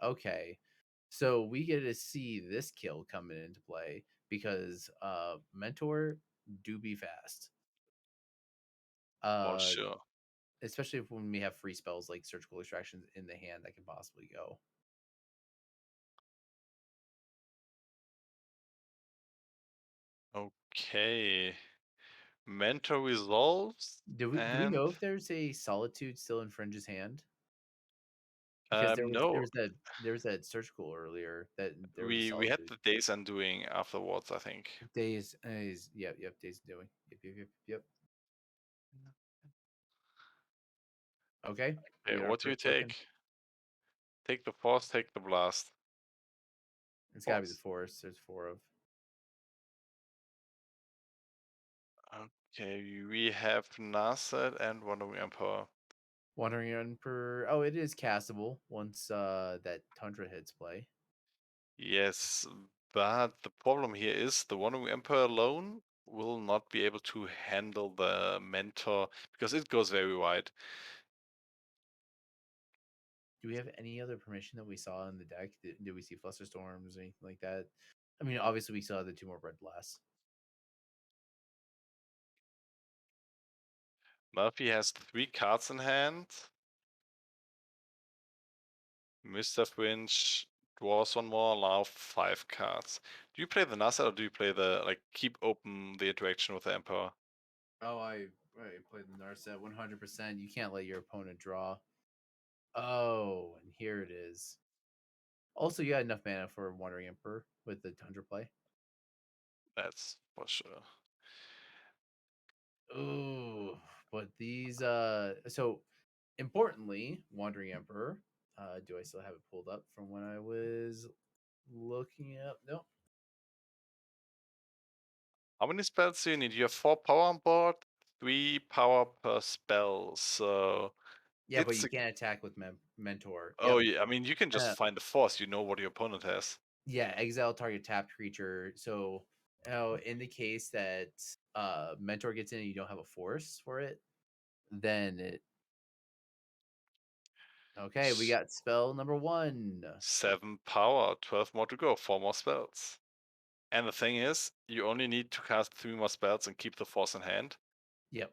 Okay. So we get to see this kill coming into play because mentor do be fast. For Uh sure. especially when we have free spells like surgical extractions in the hand that can possibly go. Okay. Mentor resolves Do we and know if there's a solitude still in Fringe's hand? Because no, there was that surgical earlier that there was a we had solitude. the days undoing afterwards, I think. Days, yep, days doing. Yep. Okay. We Okay, get our what do you first token. take? Take the force, take the blast. It's gotta be the Force. forest. There's 4 of. Okay, we have Nasset and Wandering Emperor. Wandering Emperor. Oh, it is castable once that Tundra hits play. Yes, but the problem here is the Wandering Emperor alone will not be able to handle the Mentor because it goes very wide. Do we have any other permission that we saw in the deck? Did we see Fluster Storms or anything like that? I mean, obviously we saw the 2 more Red Blasts. Murphy has 3 cards in hand. Mr. Fringe draws 1 more, now 5 cards. Do you play the Nasset or do you play the like keep open the interaction with the Emperor? Oh, I Right, play the Narset 100%. You can't let your opponent draw. Oh, and here it is. Also, you had enough mana for Wandering Emperor with the Tundra play. That's for sure. Ooh, but these so importantly, Wandering Emperor. Do I still have it pulled up from when I was looking up? No. How many spells do you need? You have 4 power on board, 3 power per spell. So Yeah, but it's you a can't attack with Mentor. oh Yep. yeah. I mean, you can just find the force. You know what your opponent has. Yeah, exile target tapped creature. So in the case that Mentor gets in and you don't have a force for it, then it okay, we S- got spell number 1. 7 power, 12 more to go, 4 more spells. And the thing is, you only need to cast 3 more spells and keep the force in hand. Yep.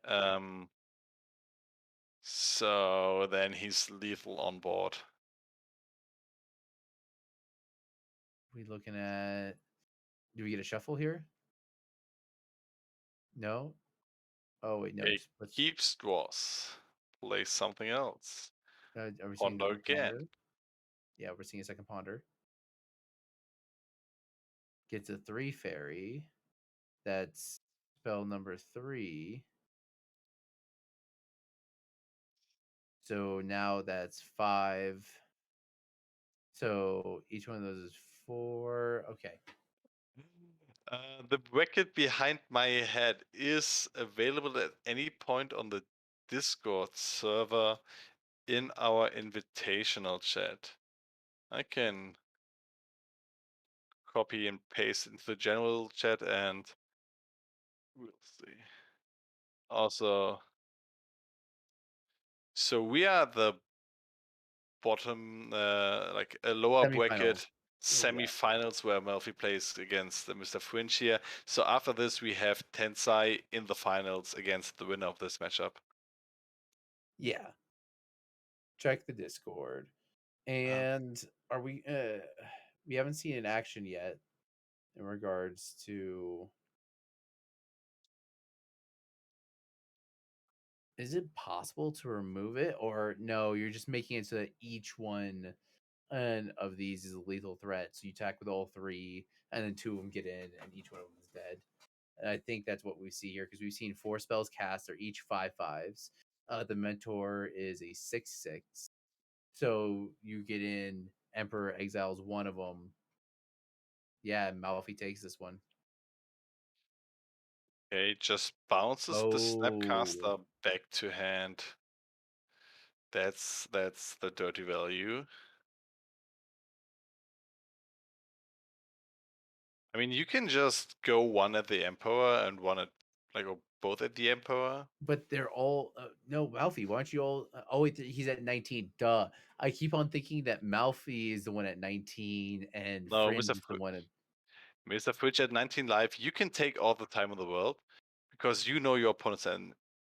So then he's lethal on board. We looking at do we get a shuffle here? No? Oh wait, no, It just let's keeps draws. Play something else. are we seeing Ponder another again. ponder? Yeah, we're seeing a second ponder. Gets a 3 fairy. That's spell number 3. So now that's 5. So each one of those is 4. Okay. The bracket behind my head is available at any point on the Discord server in our invitational chat. I can copy and paste into the general chat and we'll see. Also, so we are the bottom, like a lower Semifinals. bracket Yeah. semifinals where Melfi plays against Mr. Fringe here. So after this, we have Tensai in the finals against the winner of this matchup. Yeah. Check the Discord. And are we haven't seen an action yet in regards to is it possible to remove it or no, you're just making it so that each one of these is a lethal threat. So you attack with all 3 and then 2 of them get in and each one of them is dead. And I think that's what we see here because we've seen 4 spells cast. They're each 5/5s. The mentor is a 6/6. So you get in Emperor exiles one of them. Yeah, Malfi takes this one. Okay, just bounces the Oh, Snapcaster back to hand. That's the dirty value. I mean, you can just go one at the Emperor and one at or both at the Emperor. but they're all no Malfi. Why don't you all? Oh, wait, he's at 19. Duh. I keep on thinking that Malfi is the one at 19 and No, Fringe is the one at. Mr. Fridge at 19 live, you can take all the time in the world because you know your opponent's hand,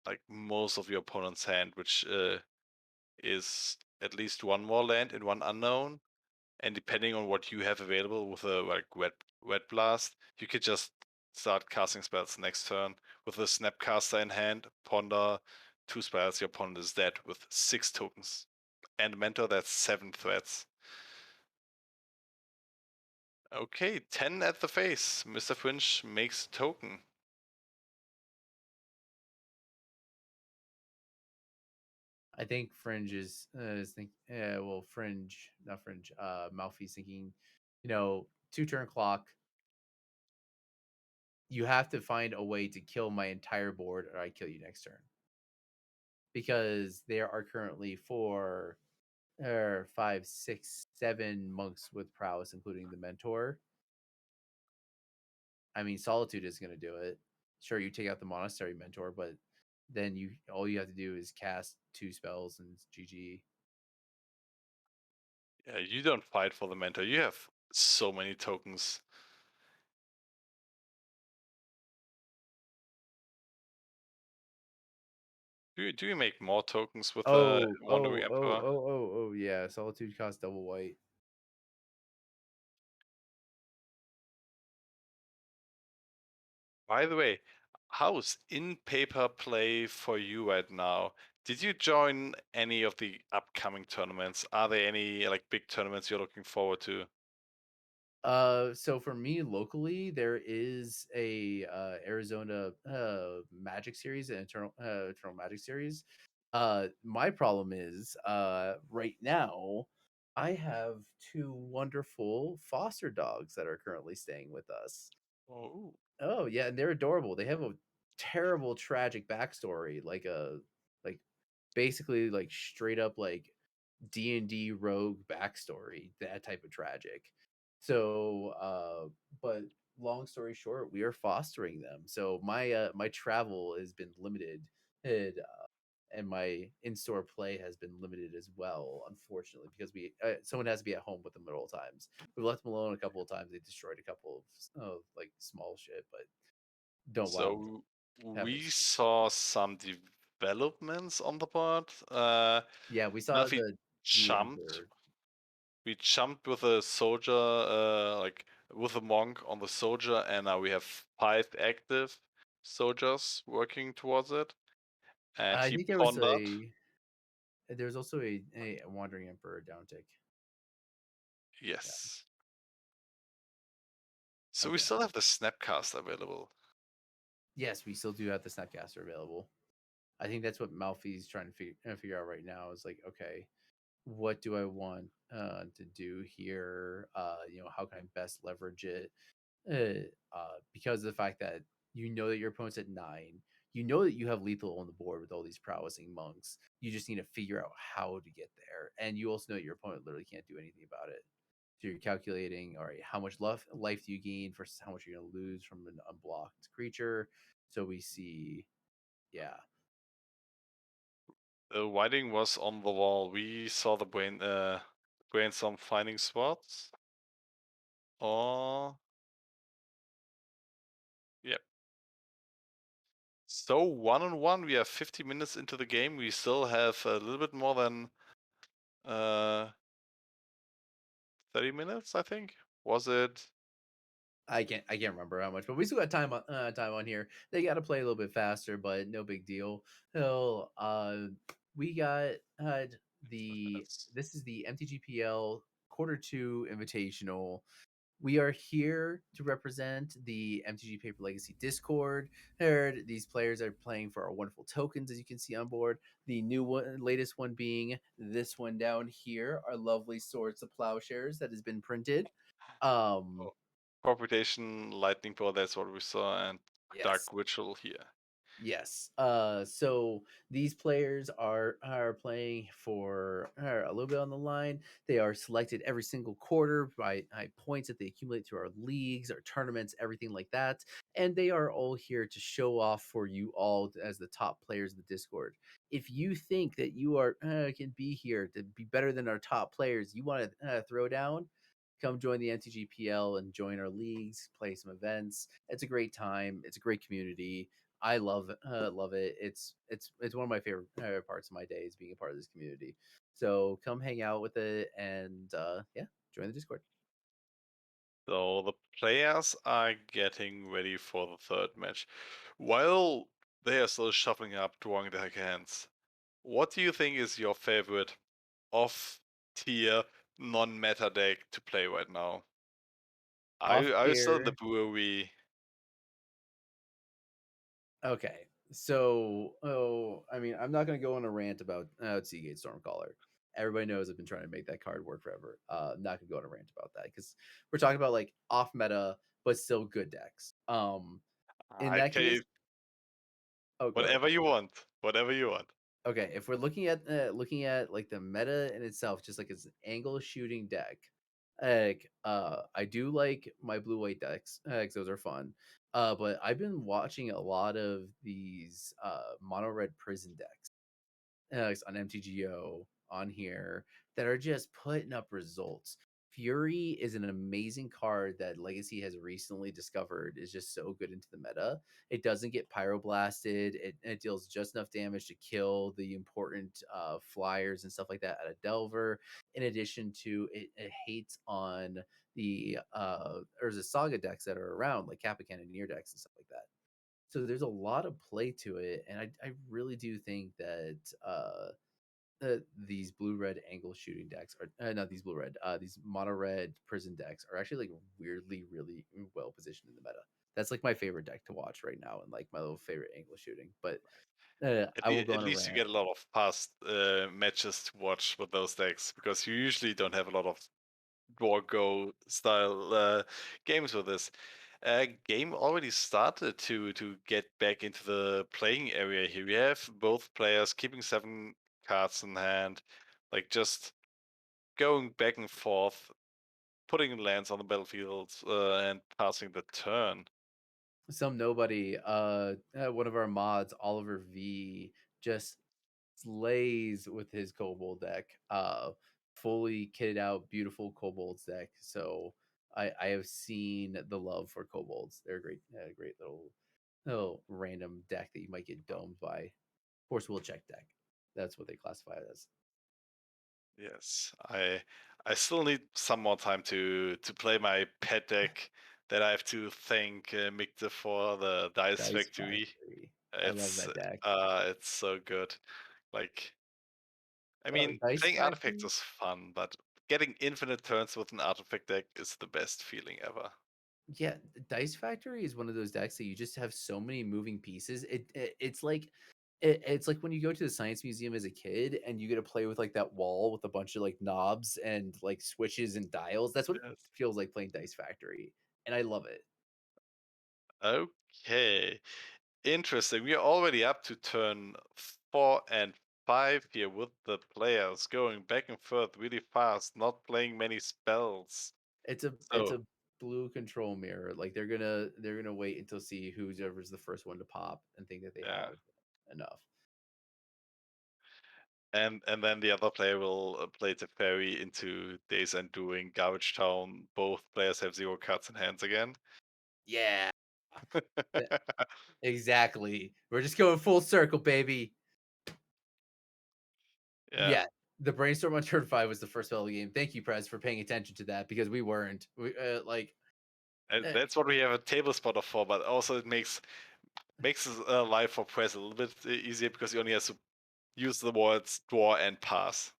like most of your opponent's hand, which is at least one more land and one unknown. And depending on what you have available with a wet blast, you could just start casting spells next turn with a Snapcaster in hand, ponder 2 spells. Your opponent is dead with 6 tokens, and mentor that's 7 threats. Okay, 10 at the face. Mr. Fringe makes a token. I think Fringe is think well Fringe not Fringe Malfi's thinking, 2 turn clock. You have to find a way to kill my entire board or I kill you next turn because there are currently 4 or 5, 6, 7 monks with prowess, including the mentor. I mean, Solitude is going to do it. Sure, you take out the monastery mentor, but then all you have to do is cast 2 spells and it's GG. Yeah, you don't fight for the mentor. You have so many tokens. Do you make more tokens with a Oh, Wandering oh, oh, Emperor? oh, oh, oh, yeah. Solitude costs double white. By the way, how's in-paper play for you right now? Did you join any of the upcoming tournaments? Are there any like big tournaments you're looking forward to? So for me locally, there is a Arizona Magic series, an Eternal Magic series. My problem is right now I have two wonderful foster dogs that are currently staying with us. Oh, Oh yeah, and they're adorable. They have a terrible tragic backstory, like basically like straight up like D&D rogue backstory, that type of tragic. So, but long story short, we are fostering them. So my travel has been limited, and my in-store play has been limited as well, unfortunately, because we someone has to be at home with them at all times. We've left them alone a couple of times. They destroyed a couple of like small shit, but don't want them so having we issues. saw some developments on the board. Yeah, we saw Melfi the jumped. Emperor. We jumped with a soldier, like with a monk on the soldier, and now we have 5 active soldiers working towards it. And I he think plundered. there was also a wandering emperor down tick. Yeah. Yes. So we Okay. still have the Snapcast available. Yes, we still do have the Snapcaster available. I think that's what Malfi's trying to figure out right now. Is like, okay, what do I want to do here? How can I best leverage it? Because of the fact that you know that your opponent's at 9, you know that you have lethal on the board with all these prowessing monks. You just need to figure out how to get there, and you also know that your opponent literally can't do anything about it. So you're calculating, all right, how much life do you gain versus how much you're going to lose from an unblocked creature. So we see, yeah, The writing was on the wall. We saw the brainstorm finding spots. Oh, yep. So 1-on-1, we are 50 minutes into the game. We still have a little bit more than uh 30 minutes, I think. Was it? I can't remember how much, but we still got time on here. They got to play a little bit faster, but no big deal. So we got the Minutes. this is the MTGPL Quarter 2 Invitational. We are here to represent the MTG Paper Legacy Discord. Heard these players are playing for our wonderful tokens, as you can see on board. The new one, latest one being this one down here, our lovely Swords of Plowshares that has been printed. Um, Oh. Corporation, Lightning Bolt, that's what we saw, and Dark yes, Ritual here. Yes. So these players are playing for a little bit on the line. They are selected every single quarter by points that they accumulate through our leagues, our tournaments, everything like that. And they are all here to show off for you all as the top players in the Discord. If you think that you are can be here to be better than our top players, you want to throw down. Come join the NTGPL and join our leagues, play some events. It's a great time. It's a great community. I love it. It's one of my favorite parts of my day is being a part of this community. So come hang out with it and yeah, join the Discord. So the players are getting ready for the third match. While they are still shuffling up, drawing their hands, what do you think is your favorite off-tier non-meta deck to play right now? Off Are you still in the tier. brewery? Okay. So, I mean, I'm not gonna go on a rant about Seagate Stormcaller. Everybody knows I've been trying to make that card work forever. I'm not gonna go on a rant about that because we're talking about like off meta but still good decks. In I that case, can oh, go ahead. whatever you want, whatever you want. Okay, if we're looking at like the meta in itself, just like it's an angle shooting deck, like I do like my blue white decks, 'cause those are fun. But I've been watching a lot of these mono red prison decks on MTGO on here that are just putting up results. Fury is an amazing card that Legacy has recently discovered is just so good into the meta. It doesn't get pyroblasted. It deals just enough damage to kill the important flyers and stuff like that at a Delver. In addition to it hates on the there's a saga decks that are around like Kappa Cannoneer decks and stuff like that. So there's a lot of play to it, and I really do think that these blue red angle shooting decks are not these blue red these mono red prison decks are actually like weirdly really well positioned in the meta. That's like my favorite deck to watch right now, and like my little favorite angle shooting. But I will go At on a least you rant. get a lot of past matches to watch with those decks because you usually don't have a lot of draw go style games with this. Game already started to get back into the playing area here. We have both players keeping 7 cards in hand, like just going back and forth, putting lands on the battlefield and passing the turn. Some nobody, one of our mods, Oliver V, just slays with his kobold deck. Fully kitted out, beautiful kobolds deck. So I have seen the love for kobolds. They're a great little random deck that you might get domed by. Force will check deck. That's what they classify it as. Yes, I still need some more time to play my pet deck that I have to thank Mikte for the Dice Dice Factory. Factory. I love that deck. It's so good. Like I So mean, Dice playing artifacts Factory. is fun, but getting infinite turns with an artifact deck is the best feeling ever. Yeah, Dice Factory is one of those decks that you just have so many moving pieces. It's like it's like when you go to the science museum as a kid and you get to play with like that wall with a bunch of like knobs and like switches and dials. That's what it Yes. feels like playing Dice Factory, and I love it. Okay. Interesting. We are already up to turn 4 and 5 here with the players going back and forth really fast, not playing many spells. It's So a blue control mirror. Like they're gonna wait until see who's ever's the first one to pop and think that they yeah, have enough. and then the other player will play the fairy into Days Undoing, Garbage Town. Both players have 0 cards in hands again. Yeah, exactly. We're just going full circle, baby. Yeah, Yeah, the brainstorm on turn 5 was the first spell of the game. Thank you, Prez, for paying attention to that because we weren't. We like and eh, that's what we have a table spotter for. But also it makes life for Press a little bit easier because he only has to use the words draw and pass.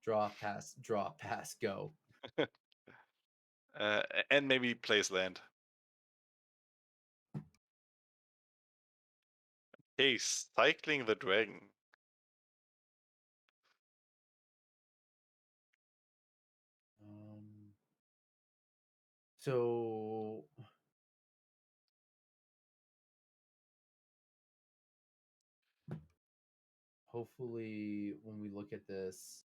draw, pass, go. And maybe plays land. Hey, cycling the dragon. Um, so hopefully, when we look at this,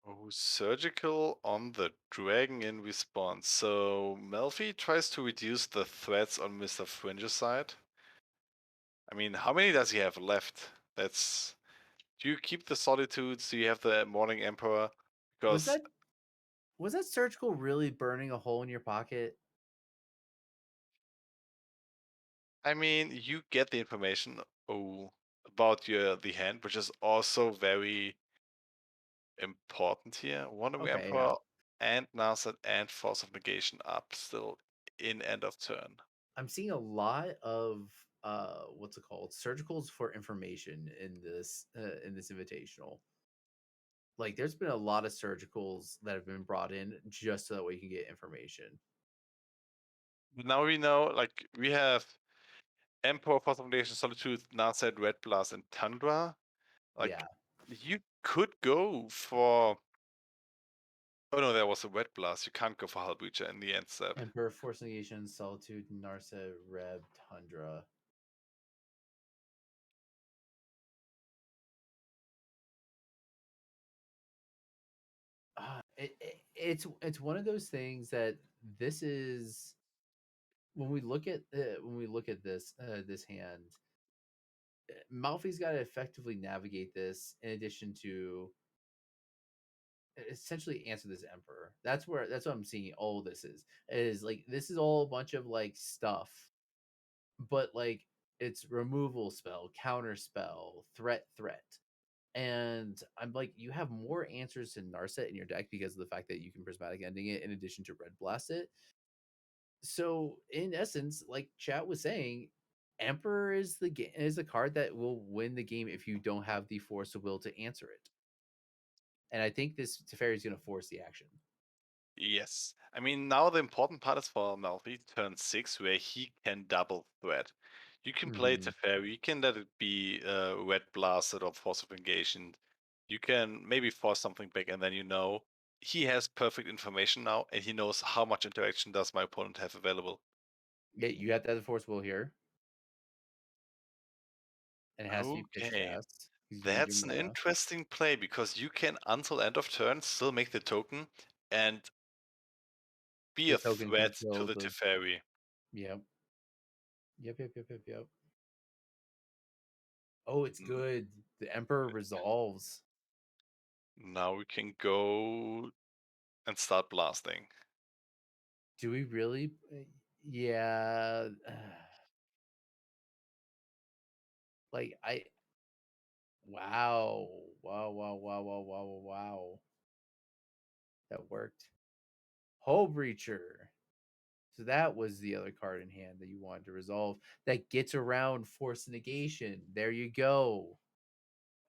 Oh, surgical on the dragon in response. So Melfi tries to reduce the threats on Mr. Fringe's side. I mean, how many does he have left? That's. Do you keep the Solitudes? Do you have the Morning Emperor? was Because, that was that surgical really burning a hole in your pocket? I mean, you get the information about the hand, which is also very important here. Wandering Okay, yeah. Emperor and Narset and Force of Negation up still in end of turn. I'm seeing a lot of what's it called? Surgicals for information in this invitational. Like there's been a lot of surgicals that have been brought in just so that we can get information. But now we know, like, we have Emperor, Force of Negation, Solitude, Narset, Red Blast, and Tundra. Like, Yeah. you could go for. Oh no, there was a Red Blast. You can't go for Hull Breacher in the end step. Emperor, Force Negation, Solitude, Narset, Reb, Tundra. It's one of those things that this is when we look at this hand, Malfi's got to effectively navigate this in addition to essentially answer this emperor. That's what I'm seeing all this is like this is all a bunch of like stuff, but like it's removal spell, counter spell, threat. And I'm like, you have more answers to Narset in your deck because of the fact that you can prismatic ending it in addition to red blast it. So in essence, like chat was saying, Emperor is a card that will win the game if you don't have the force of will to answer it. And I think this Teferi is going to force the action. Yes. I mean, now the important part is for Malfi, turn 6, where he can double threat. You can play Mm-hmm. Teferi, you can let it be Red Blasted or Force of Engagement. You can maybe force something back, and then you know he has perfect information now, and he knows how much interaction does my opponent have available. Yeah, you have to have the force will here. And it has to be pitch Okay. cast. He's using your That's an mana. interesting play because you can, until end of turn, still make the token and be The a token can threat to kill the the. Teferi. Yep. Yep. Oh, it's Mm, good. The Emperor resolves. Now we can go and start blasting. Do we really? Yeah. Like I. Wow. Wow. That worked. Hull Breacher. So that was the other card in hand that you wanted to resolve. That gets around Force Negation. There you go.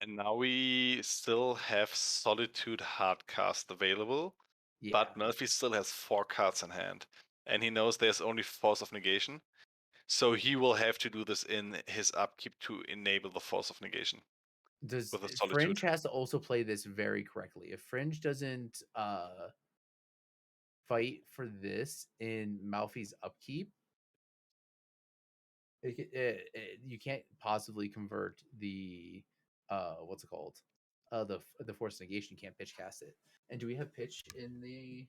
And now we still have Solitude Hardcast available, Yeah. but Melfi still has 4 cards in hand. And he knows there's only Force of Negation. So he will have to do this in his upkeep to enable the Force of Negation Does with a Fringe Solitude. has to also play this very correctly. If Fringe doesn't fight for this in Malfi's upkeep, you can't possibly convert the what's it called? The force negation. You can't pitch cast it. And do we have pitch in the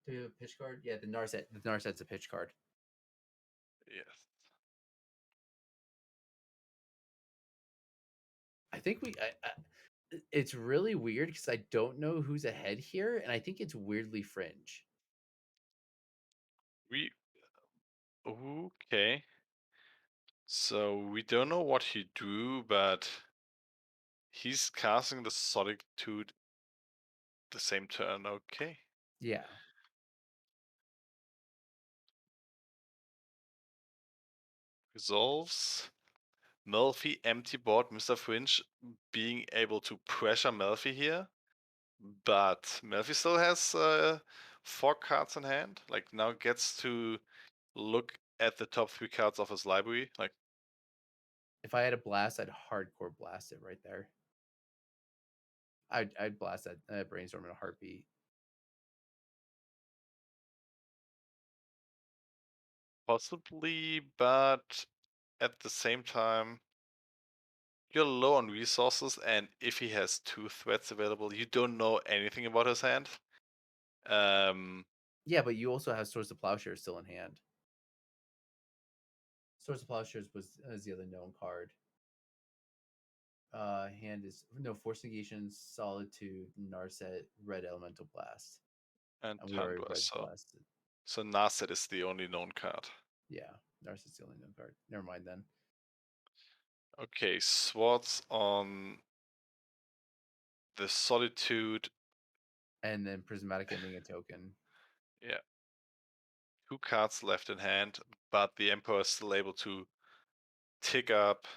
do we have a pitch card? Yeah, the Narset. The Narset's a pitch card. Yes. I think it's really weird because I don't know who's ahead here, and I think it's weirdly Fringe. We okay. So we don't know what he drew, but he's casting the Solitude the same turn. Okay. Yeah. Resolves. Melfi empty board, Mr. Fringe being able to pressure Melfi here. But Melfi still has 4 cards in hand. Like now gets to look at the top 3 cards of his library. Like If I had a blast, I'd hardcore blast it right there. I'd blast that brainstorm in a heartbeat. possibly, but at the same time, you're low on resources, and if he has 2 threats available, you don't know anything about his hand. Yeah, but you also have Swords of Plowshare still in hand. Swords of Plowshares was the other known card. Hand is no Force Negation, Solitude, Narset, Red Elemental Blast, and and we already Tundra. Red So Blasted. so Narset is the only known card. Yeah, Narset's the only known card. Never mind then. Okay, Swords on the Solitude. And then Prismatic Ending a token. Yeah, 2 cards left in hand, but the Emperor is still able to tick up,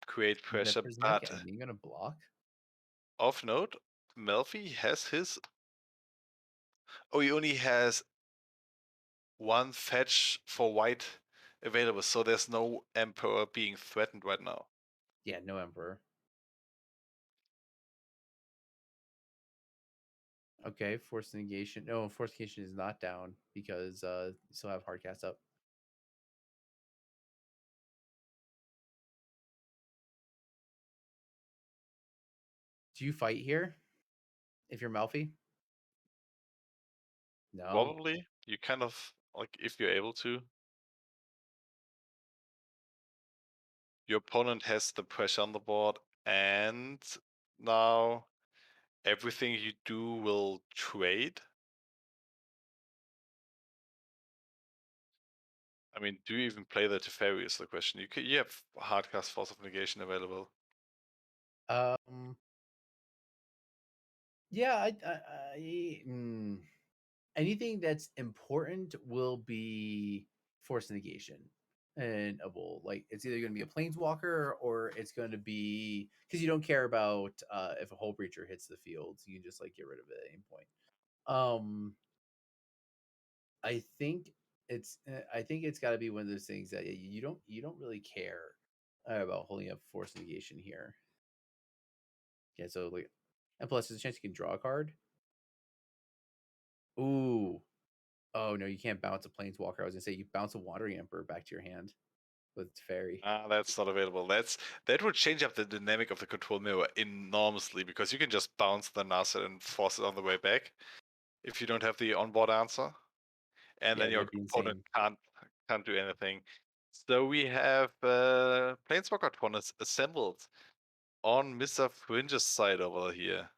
create Is that pressure. Prismatic But Ending gonna block? of note, Melfi has his. Oh, he only has 1 fetch for white available, so there's no Emperor being threatened right now. Yeah, no Emperor. Okay, Force Negation. No, Force Negation is not down because you still have Hardcast up. Do you fight here if you're Malfi? No. Probably, you kind of like if you're able to. Your opponent has the pressure on the board, and now everything you do will trade. I mean, do you even play the Teferi is the question. You have Hardcast Force of Negation available. Um. Yeah. Anything that's important will be Force Negation. and like it's either going to be a planeswalker or it's going to be because you don't care about if a hull breacher hits the field, so you can just like get rid of it at any point. I think I think it's got to be one of those things that you don't really care about holding up force negation here. Yeah, so like, and plus there's a chance you can draw a card. Ooh, oh no, you can't bounce a planeswalker. I was gonna say you bounce a wandering emperor back to your hand with fairy. Ah, that's not available. That would change up the dynamic of the control mirror enormously because you can just bounce the Narset and force it on the way back if you don't have the onboard answer, and Yeah, then your that'd be opponent insane. can't do anything. So we have Planeswalker Taunt assembled on Mr. Fringe's side over here.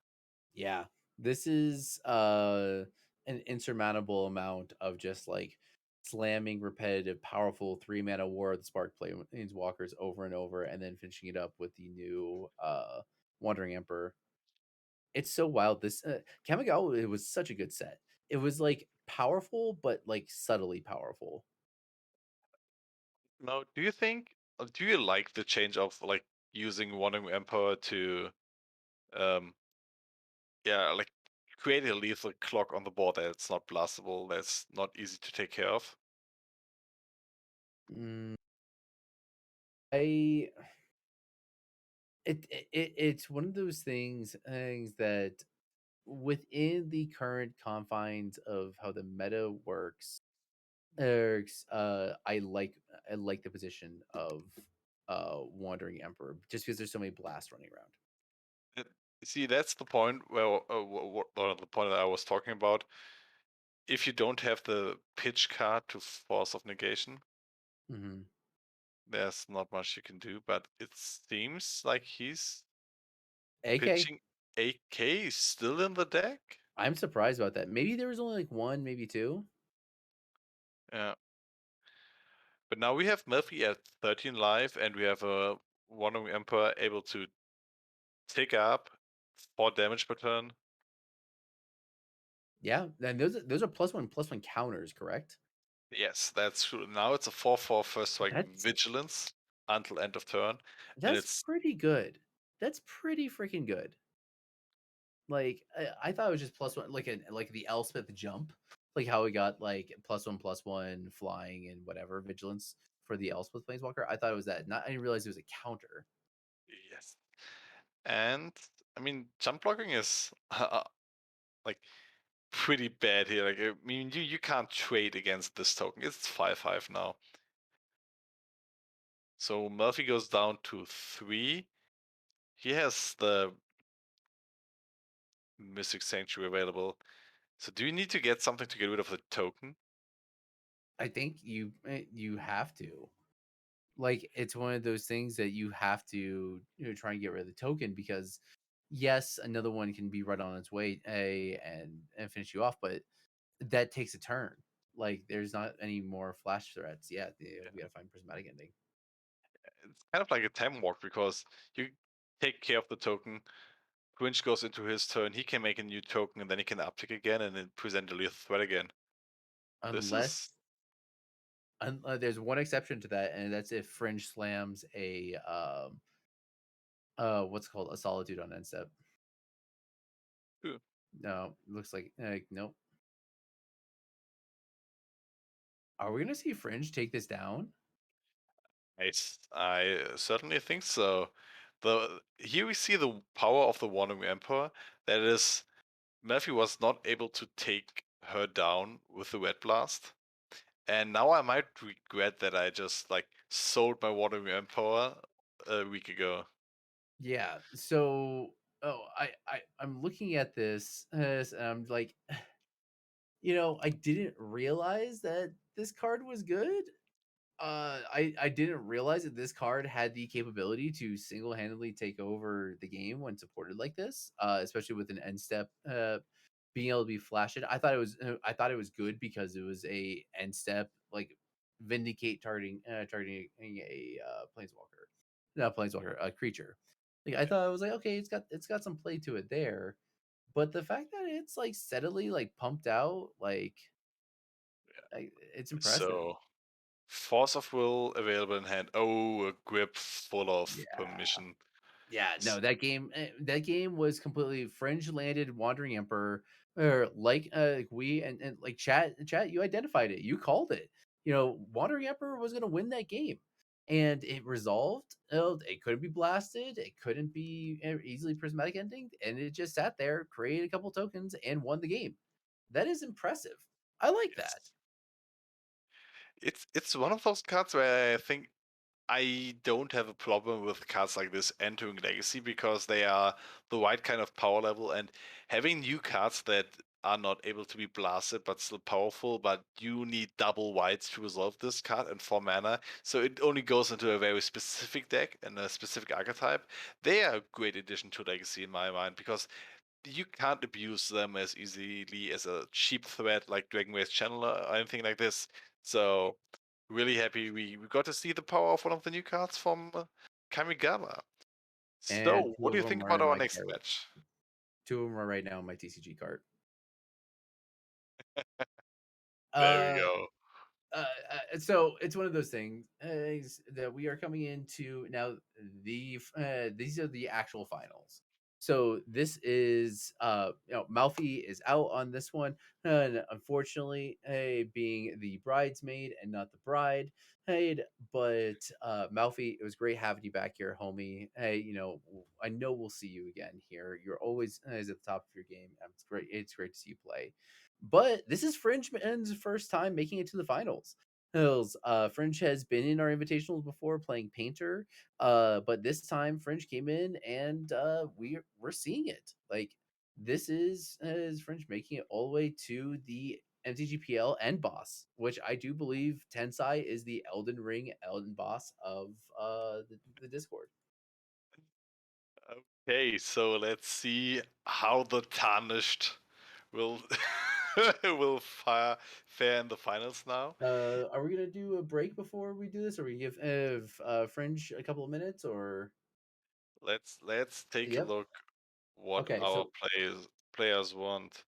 Yeah. This is an insurmountable amount of just like slamming repetitive, powerful 3 mana War of the Spark Planeswalkers over and over, and then finishing it up with the new Wandering Emperor. It's so wild. This Kamigawa, it was such a good set. It was like powerful, but like subtly powerful. Now, do you like the change of like using Wandering Emperor to um yeah, like create a lethal clock on the board that's not blastable, that's not easy to take care of? Mm, I it's one of those things that within the current confines of how the meta works, I like the position of Wandering Emperor just because there's so many blasts running around. Uh, See, that's the point where the point that I was talking about. If you don't have the pitch card to force of negation, Hmm. there's not much you can do. But it seems like he's AK, pitching AK still in the deck. I'm surprised about that. Maybe there was only like one, maybe two. Yeah, but now we have Murphy at 13 life, and we have a Wandering Emperor able to take up 4 damage per turn. Yeah, and those are plus one counters, correct? Yes, that's true. Now it's a 4/4 first strike That's vigilance until end of turn, and that's it's pretty good. That's pretty freaking good. Like I thought it was just plus one, like the Elspeth jump, like how we got like plus one flying and whatever vigilance for the Elspeth planeswalker. I thought it was that. Not I didn't realize it was a counter. yes. And I mean, jump blocking is like pretty bad here. Like, I mean, you can't trade against this token. It's 5/5 now. So Murphy goes down to 3. He has the Mystic Sanctuary available. So do you need to get something to get rid of the token? I think you have to, like, it's one of those things that you have to try and get rid of the token because yes, another one can be right on its way and finish you off, but that takes a turn. Like there's not any more flash threats. Yeah, we Yeah. gotta find prismatic ending. It's kind of like a time walk because you take care of the token. Grinch goes into his turn. He can make a new token and then he can uptick again and then present a lethal threat again. This Unless is there's one exception to that, and that's if Fringe slams a what's it called, a solitude on end step. Ooh, No, looks like nope. Are we gonna see Fringe take this down? nice. I certainly think so. The Here we see the power of the Wandering Emperor. That is, Murphy was not able to take her down with the Red Blast. And now I might regret that I just like sold my Wandering Emperor a week ago. Yeah. So, I'm looking at this and I'm like, I didn't realize that this card was good. I didn't realize that this card had the capability to single-handedly take over the game when supported like this, especially with an end step being able to be flashed. I thought it was good because it was a end step like vindicate targeting a planeswalker, not planeswalker, a creature. Like I thought I was like, okay, it's got some play to it there, but the fact that it's like steadily like pumped out, like it's impressive. So Force of Will available in hand. Oh, a grip full of Yeah. permission. Yeah, no, S- that game was completely Fringe landed Wandering Emperor, or like we and like chat, you identified it. You called it. Wandering Emperor was gonna win that game. And it resolved. It couldn't be blasted, it couldn't be easily prismatic ending, and it just sat there, created a couple tokens, and won the game. That is impressive. I like that. Yes. It's one of those cards where I think I don't have a problem with cards like this entering Legacy because they are the right kind of power level, and having new cards that are not able to be blasted but still powerful, but you need double whites to resolve this card and 4 mana, so it only goes into a very specific deck and a specific archetype. They are a great addition to Legacy in my mind because you can't abuse them as easily as a cheap threat like Dragon Race Channeler or anything like this. So really happy we got to see the power of one of the new cards from Kamigawa. And So, two what do of you them think are about in our my next cart. match? Two of them are right now in my TCG cart. There we Uh go. so it's one of those things that we are coming into now. These are the actual finals. So this is Malfi is out on this one, and unfortunately, being the bridesmaid and not the bride. Hey, but Malfi, it was great having you back here, homie. Hey, I know we'll see you again here. You're always at the top of your game. It's great. It's great to see you play. But this is Fringeman's first time making it to the finals. Fringe has been in our invitationals before playing Painter, but this time Fringe came in and we're seeing it. Like this is Fringe making it all the way to the MTGPL end boss, which I do believe Tensai is the Elden Ring Elden boss of the Discord. Okay, so let's see how the tarnished will will fare in the finals now. Are we gonna do a break before we do this, or we give Fringe a couple of minutes, or? Let's take a Yep. look what Okay, our so players want.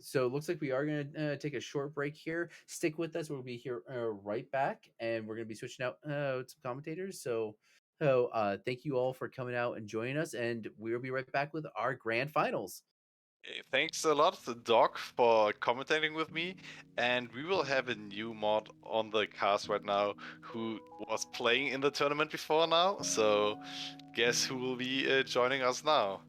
so it looks like we are gonna take a short break here. Stick with us. We'll be here right back, and we're gonna be switching out some commentators. So thank you all for coming out and joining us, and we'll be right back with our grand finals. Thanks a lot, Doc, for commentating with me. And we will have a new mod on the cast right now who was playing in the tournament before now. So, guess who will be joining us now?